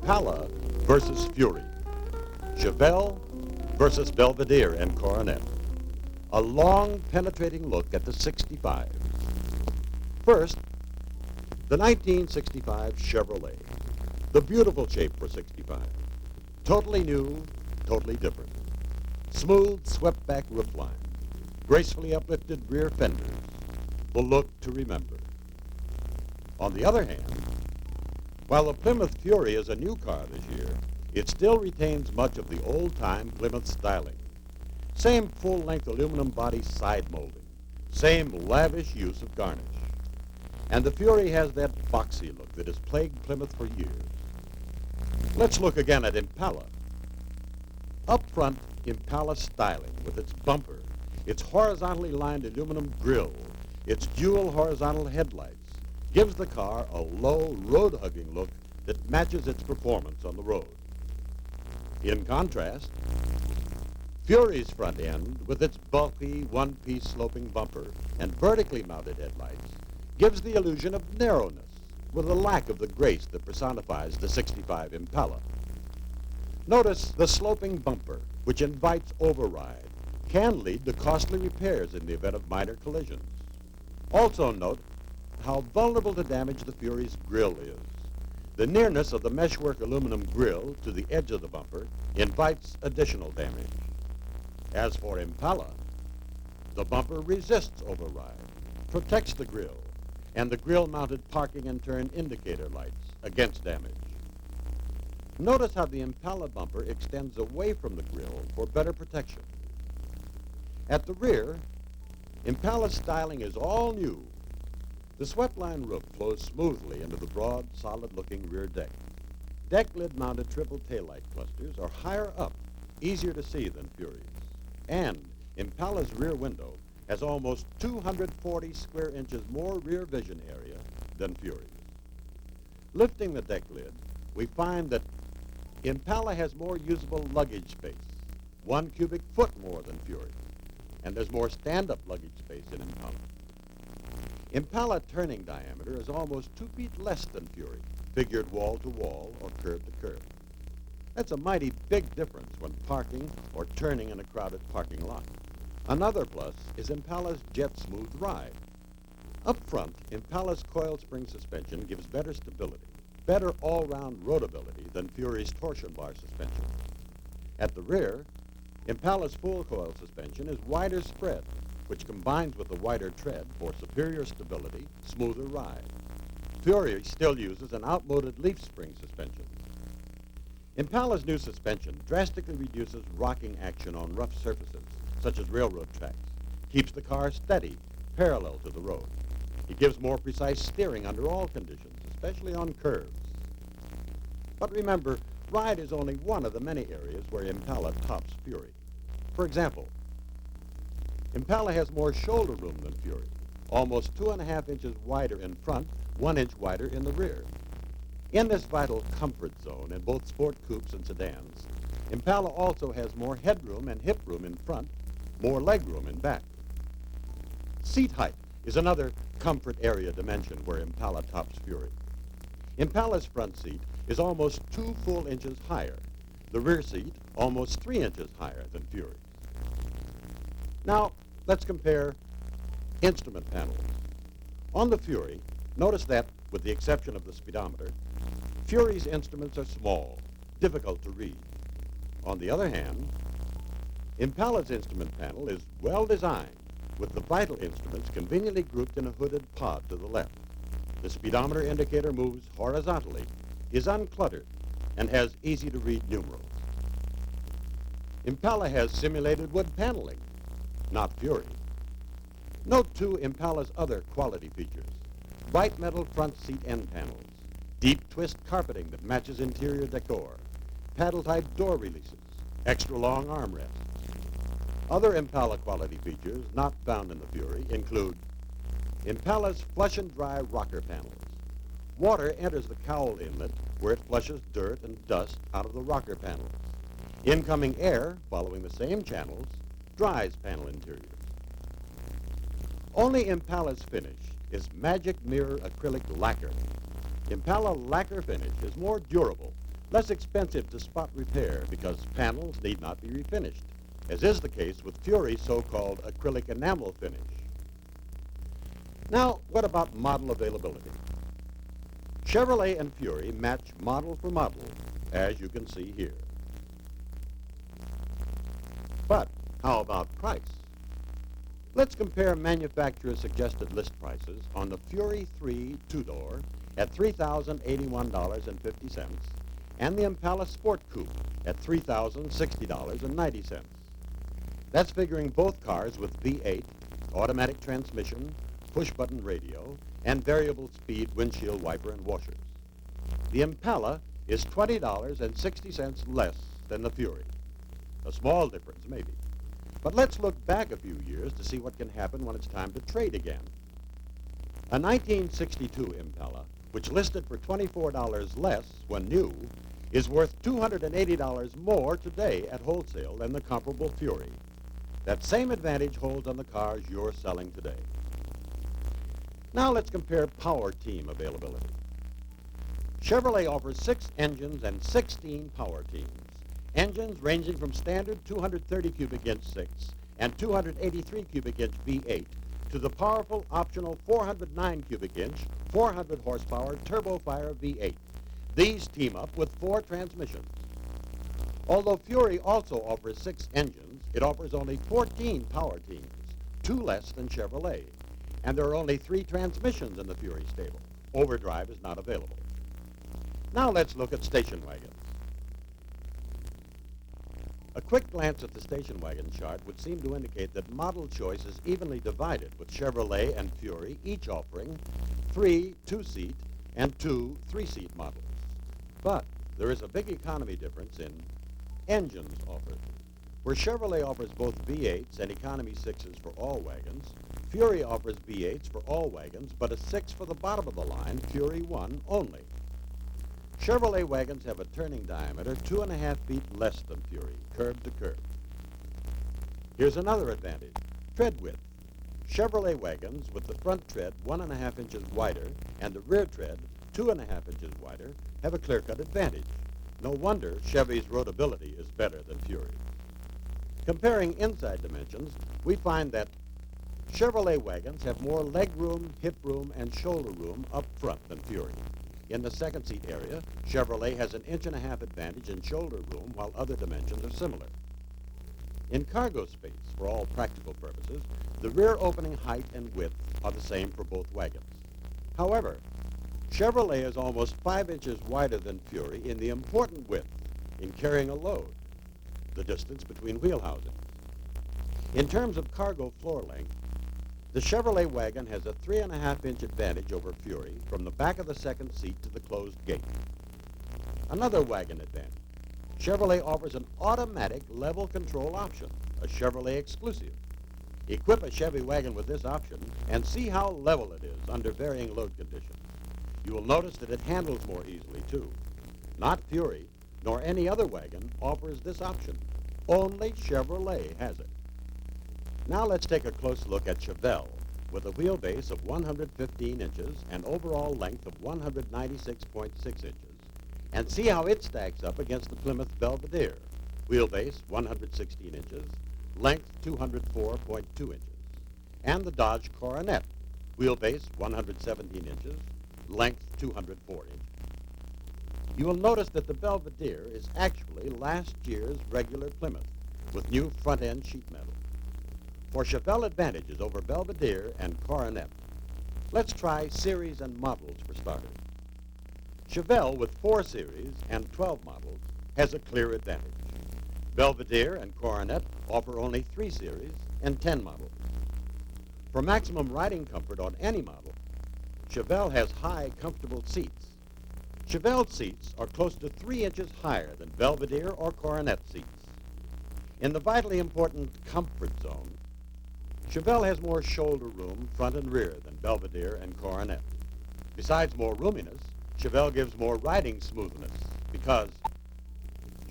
Impala versus Fury, Chevelle versus Belvedere and Coronet. A long, penetrating look at the 65. First, the 1965 Chevrolet, the beautiful shape for 65. Totally new, totally different. Smooth, swept-back roofline, gracefully uplifted rear fenders, the look to remember. On the other hand, while the Plymouth Fury is a new car this year, it still retains much of the old-time Plymouth styling. Same full-length aluminum body side molding, same lavish use of garnish. And the Fury has that boxy look that has plagued Plymouth for years. Let's look again at Impala. Up front, Impala styling with its bumper, its horizontally lined aluminum grille, its dual horizontal headlights, gives the car a low, road-hugging look that matches its performance on the road. In contrast, Fury's front end, with its bulky, one-piece sloping bumper and vertically mounted headlights, gives the illusion of narrowness with a lack of the grace that personifies the 65 Impala. Notice the sloping bumper, which invites override, can lead to costly repairs in the event of minor collisions. Also note how vulnerable to damage the Fury's grille is. The nearness of the meshwork aluminum grille to the edge of the bumper invites additional damage. As for Impala, the bumper resists override, protects the grille, and the grille-mounted parking and turn indicator lights against damage. Notice how the Impala bumper extends away from the grille for better protection. At the rear, Impala's styling is all new. The swept-line roof flows smoothly into the broad, solid-looking rear deck. Deck lid-mounted triple taillight clusters are higher up, easier to see than Fury's. And Impala's rear window has almost 240 square inches more rear vision area than Fury's. Lifting the deck lid, we find that Impala has more usable luggage space, 1 cubic foot more than Fury, and there's more stand-up luggage space in Impala. Impala turning diameter is almost 2 feet less than Fury, figured wall to wall or curb to curb. That's a mighty big difference when parking or turning in a crowded parking lot. Another plus is Impala's jet smooth ride. Up front, Impala's coil spring suspension gives better stability, better all-round roadability than Fury's torsion bar suspension. At the rear, Impala's full coil suspension is wider spread, which combines with the wider tread for superior stability, smoother ride. Fury still uses an outmoded leaf spring suspension. Impala's new suspension drastically reduces rocking action on rough surfaces, such as railroad tracks, keeps the car steady, parallel to the road. It gives more precise steering under all conditions, especially on curves. But remember, ride is only one of the many areas where Impala tops Fury. For example, Impala has more shoulder room than Fury, almost 2.5 inches wider in front, 1 inch wider in the rear. In this vital comfort zone in both sport coupes and sedans, Impala also has more headroom and hip room in front, more legroom in back. Seat height is another comfort area dimension where Impala tops Fury. Impala's front seat is almost 2 full inches higher. The rear seat almost 3 inches higher than Fury's. Now, let's compare instrument panels. On the Fury, notice that, with the exception of the speedometer, Fury's instruments are small, difficult to read. On the other hand, Impala's instrument panel is well designed, with the vital instruments conveniently grouped in a hooded pod to the left. The speedometer indicator moves horizontally, is uncluttered, and has easy-to-read numerals. Impala has simulated wood paneling, not Fury. Note, too, Impala's other quality features. Bright metal front seat end panels, deep twist carpeting that matches interior decor, paddle-type door releases, extra long armrests. Other Impala quality features not found in the Fury include Impala's flush and dry rocker panels. Water enters the cowl inlet where it flushes dirt and dust out of the rocker panels. Incoming air, following the same channels, dries panel interiors. Only Impala's finish is magic mirror acrylic lacquer. Impala lacquer finish is more durable, less expensive to spot repair because panels need not be refinished, as is the case with Fury's so-called acrylic enamel finish. Now, what about model availability? Chevrolet and Fury match model for model, as you can see here. But how about price? Let's compare manufacturer suggested list prices on the Fury 3 two-door at $3,081.50 and the Impala Sport Coupe at $3,060.90. That's figuring both cars with V8, automatic transmission, push-button radio, and variable speed windshield wiper and washers. The Impala is $20.60 less than the Fury. A small difference, maybe. But let's look back a few years to see what can happen when it's time to trade again. A 1962 Impala, which listed for $24 less when new, is worth $280 more today at wholesale than the comparable Fury. That same advantage holds on the cars you're selling today. Now let's compare power team availability. Chevrolet offers 6 engines and 16 power teams. Engines ranging from standard 230 cubic inch 6 and 283 cubic inch V8 to the powerful optional 409 cubic inch, 400 horsepower TurboFire V8. These team up with 4 transmissions. Although Fury also offers 6 engines, it offers only 14 power teams, 2 less than Chevrolet. And there are only 3 transmissions in the Fury stable. Overdrive is not available. Now let's look at station wagons. A quick glance at the station wagon chart would seem to indicate that model choice is evenly divided, with Chevrolet and Fury each offering 3 2-seat and 2 3-seat models. But there is a big economy difference in engines offered. Where Chevrolet offers both V8s and economy 6s for all wagons, Fury offers V8s for all wagons, but a 6 for the bottom of the line, Fury 1 only. Chevrolet wagons have a turning diameter 2.5 feet less than Fury, curb to curb. Here's another advantage, tread width. Chevrolet wagons with the front tread 1.5 inches wider and the rear tread 2.5 inches wider have a clear-cut advantage. No wonder Chevy's roadability is better than Fury. Comparing inside dimensions, we find that Chevrolet wagons have more leg room, hip room, and shoulder room up front than Fury. In the second seat area, Chevrolet has an 1.5 inch advantage in shoulder room while other dimensions are similar. In cargo space, for all practical purposes, the rear opening height and width are the same for both wagons. However, Chevrolet is almost 5 inches wider than Fury in the important width in carrying a load, the distance between wheel housings. In terms of cargo floor length, the Chevrolet wagon has a 3.5 inch advantage over Fury from the back of the second seat to the closed gate. Another wagon advantage. Chevrolet offers an automatic level control option, a Chevrolet exclusive. Equip a Chevy wagon with this option and see how level it is under varying load conditions. You will notice that it handles more easily, too. Not Fury, nor any other wagon offers this option. Only Chevrolet has it. Now let's take a close look at Chevelle with a wheelbase of 115 inches and overall length of 196.6 inches and see how it stacks up against the Plymouth Belvedere. Wheelbase 116 inches, length 204.2 inches. And the Dodge Coronet. Wheelbase 117 inches, length 204 inches. You will notice that the Belvedere is actually last year's regular Plymouth with new front-end sheet metal. For Chevelle advantages over Belvedere and Coronet, let's try series and models for starters. Chevelle with 4 series and 12 models has a clear advantage. Belvedere and Coronet offer only 3 series and 10 models. For maximum riding comfort on any model, Chevelle has high, comfortable seats. Chevelle seats are close to 3 inches higher than Belvedere or Coronet seats. In the vitally important comfort zone, Chevelle has more shoulder room, front and rear, than Belvedere and Coronet. Besides more roominess, Chevelle gives more riding smoothness because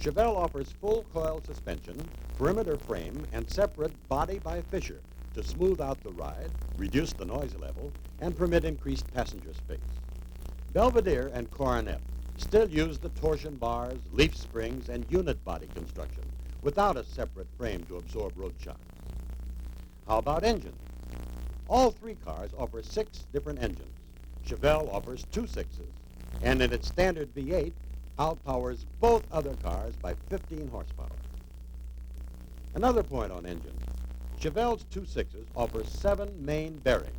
Chevelle offers full coil suspension, perimeter frame, and separate body by Fisher to smooth out the ride, reduce the noise level, and permit increased passenger space. Belvedere and Coronet still use the torsion bars, leaf springs, and unit body construction without a separate frame to absorb road shocks. How about engines? All 3 cars offer 6 different engines. Chevelle offers 2 6s, and in its standard V8, outpowers both other cars by 15 horsepower. Another point on engines. Chevelle's 2 6s offer 7 main bearings.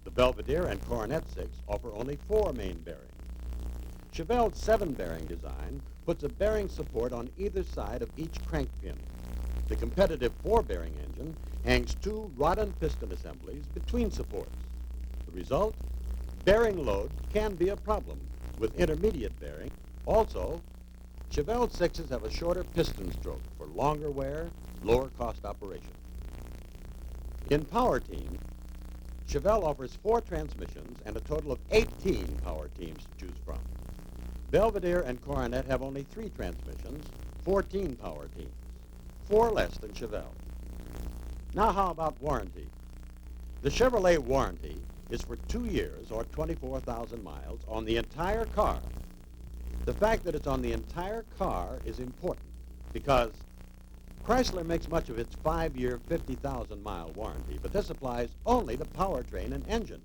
The Belvedere and Coronet 6 offer only 4 main bearings. Chevelle's 7-bearing design puts a bearing support on either side of each crank pin. The competitive 4-bearing engine hangs 2 rod and piston assemblies between supports. result, bearing load can be a problem with intermediate bearing. Also, Chevelle 6s have a shorter piston stroke for longer wear, lower cost operation. In power team, Chevelle offers 4 transmissions and a total of 18 power teams to choose from. Belvedere and Coronet have only 3 transmissions, 14 power teams, 4 less than Chevelle. Now how about warranty? The Chevrolet warranty is for 2 years or 24,000 miles on the entire car. The fact that it's on the entire car is important because Chrysler makes much of its 5-year, 50,000-mile warranty, but this applies only to powertrain and engine.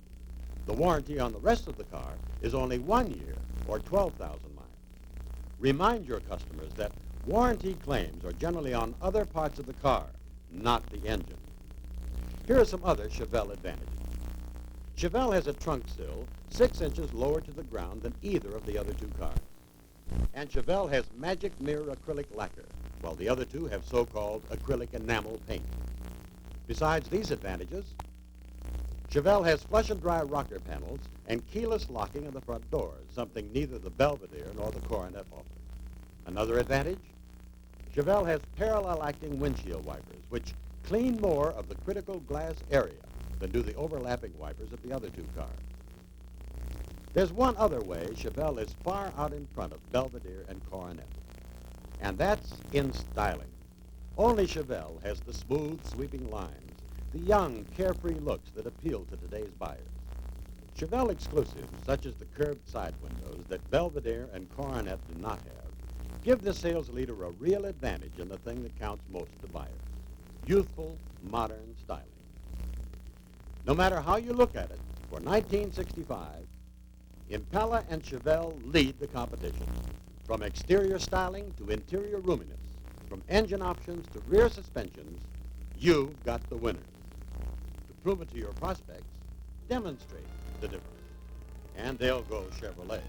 The warranty on the rest of the car is only 1 year or 12,000 miles. Remind your customers that warranty claims are generally on other parts of the car, not the engine. Here are some other Chevelle advantages. Chevelle has a trunk sill 6 inches lower to the ground than either of the other 2 cars. And Chevelle has magic mirror acrylic lacquer, while the other 2 have so-called acrylic enamel paint. Besides these advantages, Chevelle has flush and dry rocker panels and keyless locking of the front doors, something neither the Belvedere nor the Coronet offer. Another advantage, Chevelle has parallel acting windshield wipers, which clean more of the critical glass area than do the overlapping wipers of the other 2 cars. There's one other way Chevelle is far out in front of Belvedere and Coronet, and that's in styling. Only Chevelle has the smooth, sweeping lines, the young, carefree looks that appeal to today's buyers. Chevelle exclusives, such as the curved side windows that Belvedere and Coronet do not have, give the sales leader a real advantage in the thing that counts most to buyers: youthful, modern styling. No matter how you look at it, for 1965, Impala and Chevelle lead the competition. From exterior styling to interior roominess, from engine options to rear suspensions, you've got the winners. To prove it to your prospects, demonstrate the difference. And they'll go Chevrolet.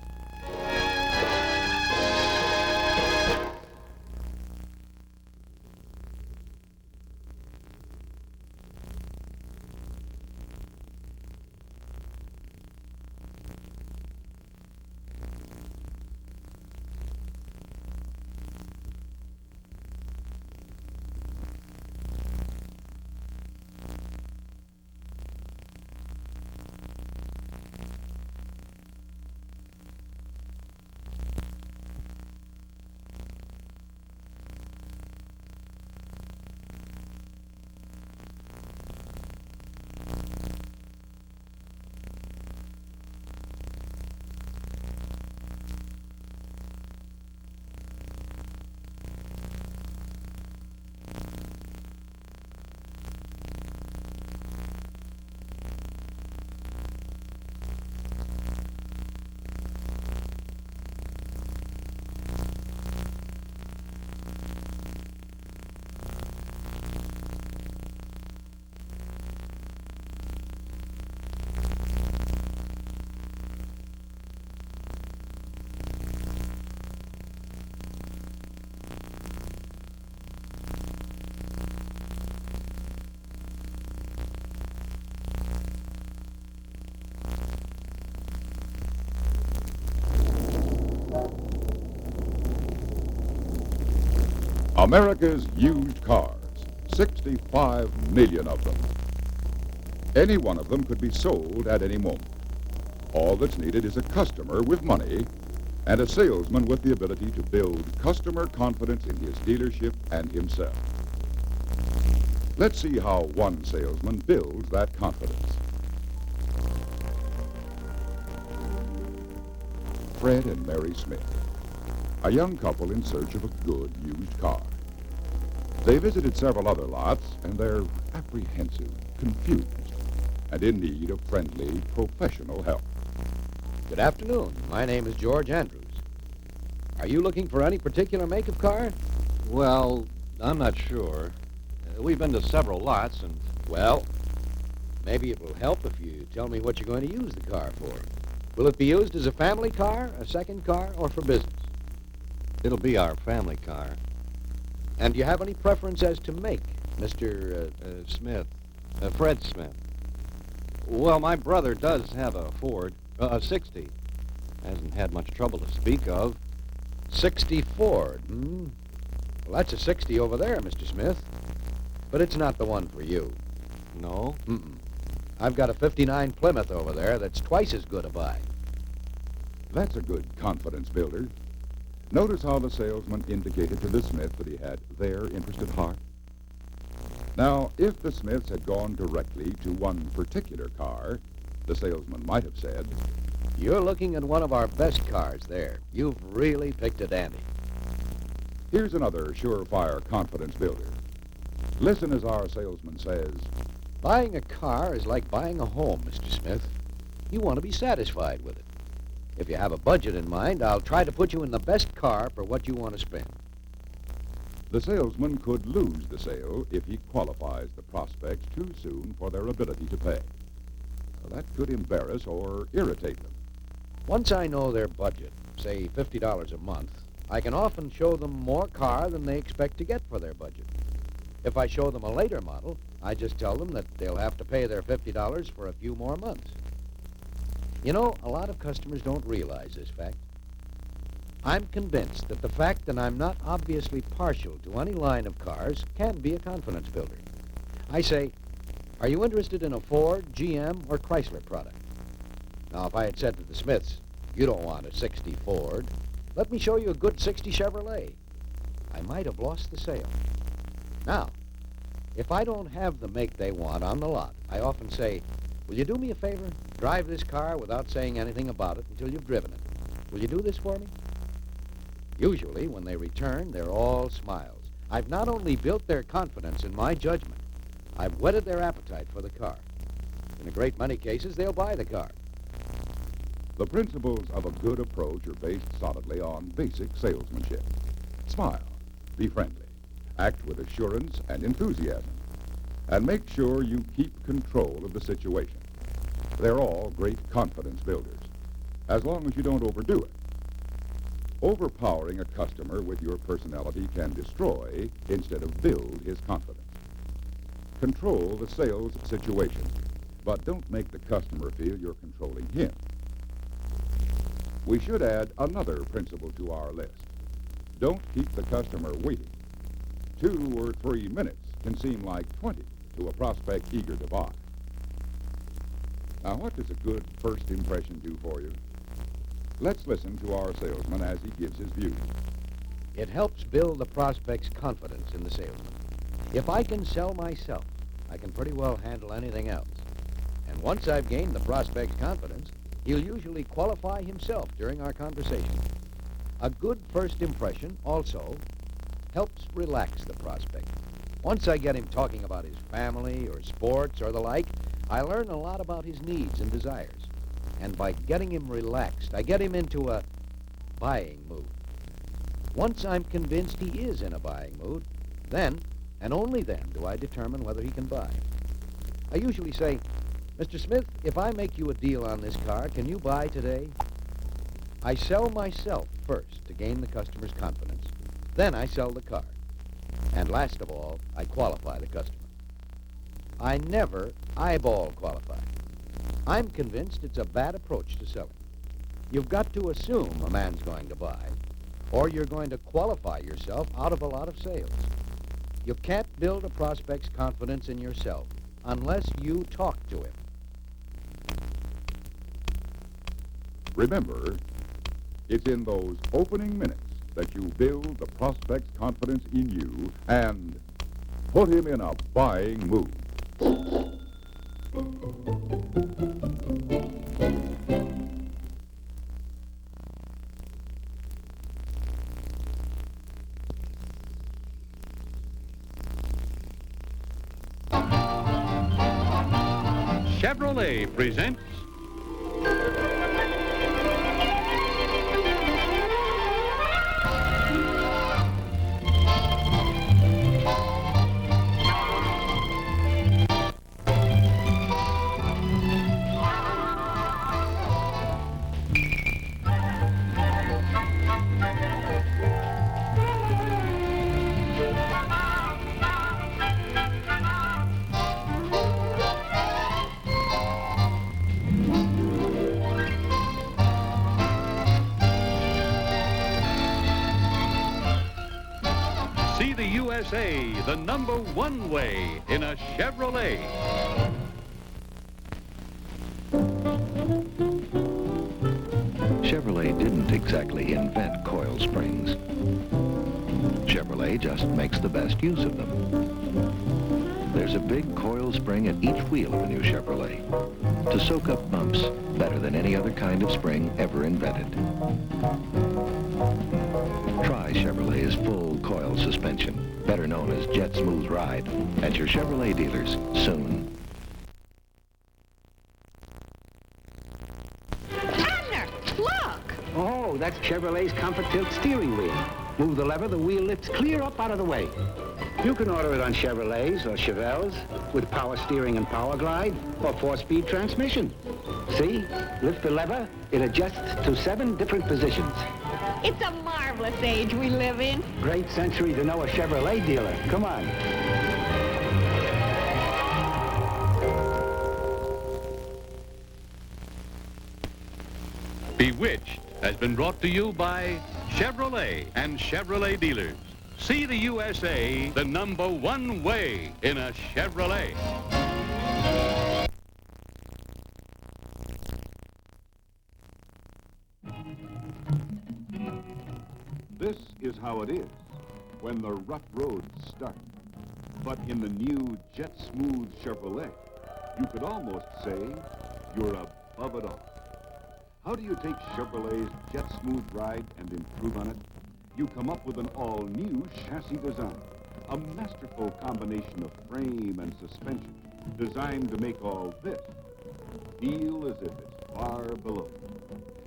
America's used cars, 65 million of them. Any one of them could be sold at any moment. All that's needed is a customer with money and a salesman with the ability to build customer confidence in his dealership and himself. Let's see how one salesman builds that confidence. Fred and Mary Smith, a young couple in search of a good used car. They visited several other lots, and they're apprehensive, confused, and in need of friendly, professional help. Good afternoon. My name is George Andrews. Are you looking for any particular make of car? Well, I'm not sure. We've been to several lots, and... Well, maybe it will help if you tell me what you're going to use the car for. Will it be used as a family car, a second car, or for business? It'll be our family car. And do you have any preference as to make, Mr. Smith. Fred Smith. Well, my brother does have a Ford, a 60. Hasn't had much trouble to speak of. 60 Ford, hmm? Well, that's a 60 over there, Mr. Smith. But it's not the one for you. No? Mm-mm. I've got a 59 Plymouth over there that's twice as good a buy. That's a good confidence builder. Notice how the salesman indicated to the Smith that he had their interest at heart. Now, if the Smiths had gone directly to one particular car, the salesman might have said, You're looking at one of our best cars there. You've really picked a dandy. here's another surefire confidence builder. Listen as our salesman says, Buying a car is like buying a home, Mr. Smith. You want to be satisfied with it. If you have a budget in mind, I'll try to put you in the best car for what you want to spend. the salesman could lose the sale if he qualifies the prospects too soon for their ability to pay. That could embarrass or irritate them. Once I know their budget, say $50 a month, I can often show them more car than they expect to get for their budget. If I show them a later model, I just tell them that they'll have to pay their $50 for a few more months. You know, a lot of customers don't realize this fact. I'm convinced that the fact that I'm not obviously partial to any line of cars can be a confidence builder. I say, are you interested in a Ford, GM, or Chrysler product? Now, if I had said to the Smiths, you don't want a 60 Ford, let me show you a good 60 Chevrolet, I might have lost the sale. Now, if I don't have the make they want on the lot, I often say, will you do me a favor? Drive this car without saying anything about it until you've driven it. Will you do this for me? Usually, when they return, they're all smiles. I've not only built their confidence in my judgment, I've whetted their appetite for the car. In a great many cases, they'll buy the car. The principles of a good approach are based solidly on basic salesmanship. Smile, be friendly, act with assurance and enthusiasm, and make sure you keep control of the situation. They're all great confidence builders, as long as you don't overdo it. Overpowering a customer with your personality can destroy instead of build his confidence. Control the sales situation, but don't make the customer feel you're controlling him. We should add another principle to our list. Don't keep the customer waiting. 2 or 3 minutes can seem like 20 to a prospect eager to buy. Now, what does a good first impression do for you? Let's listen to our salesman as he gives his view. It helps build the prospect's confidence in the salesman. If I can sell myself, I can pretty well handle anything else. And once I've gained the prospect's confidence, he'll usually qualify himself during our conversation. A good first impression also helps relax the prospect. Once I get him talking about his family or sports or the like, I learn a lot about his needs and desires. And by getting him relaxed, I get him into a buying mood. Once I'm convinced he is in a buying mood, then, and only then, do I determine whether he can buy. I usually say, Mr. Smith, if I make you a deal on this car, can you buy today? I sell myself first to gain the customer's confidence. Then I sell the car. And last of all, I qualify the customer. I never eyeball qualify. I'm convinced it's a bad approach to selling. You've got to assume a man's going to buy, or you're going to qualify yourself out of a lot of sales. You can't build a prospect's confidence in yourself unless you talk to him. Remember, it's in those opening minutes that you build the prospect's confidence in you and put him in a buying mood. Chevrolet presents USA, the #1 way in a Chevrolet. Chevrolet didn't exactly invent coil springs. Chevrolet just makes the best use of them. There's a big coil spring at each wheel of a new Chevrolet to soak up bumps better than any other kind of spring ever invented. Try Chevrolet's full coil suspension, better known as Jet Smooth Ride, at your Chevrolet dealers soon. Abner, look! Oh, that's Chevrolet's Comfort Tilt steering wheel. Move the lever, the wheel lifts clear up out of the way. You can order it on Chevrolets or Chevelles with power steering and power glide or 4-speed transmission. See? Lift the lever, it adjusts to 7 different positions. It's a marvelous age we live in. Great century to know a Chevrolet dealer. Come on. Bewitched has been brought to you by Chevrolet and Chevrolet dealers. See the USA, the #1 way in a Chevrolet. This is how it is when the rough roads start. But in the new Jet Smooth Chevrolet, you could almost say you're above it all. How do you take Chevrolet's Jet Smooth Ride and improve on it? You come up with an all-new chassis design, a masterful combination of frame and suspension designed to make all this feel as if it's far below.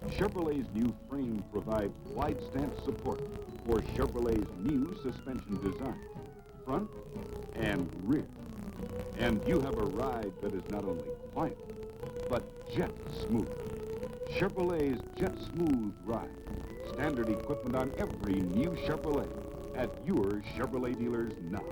Chevrolet's new frame provides wide stance support for Chevrolet's new suspension design, front and rear. And you have a ride that is not only quiet, but jet smooth. Chevrolet's Jet Smooth Ride. Standard equipment on every new Chevrolet at your Chevrolet dealers now.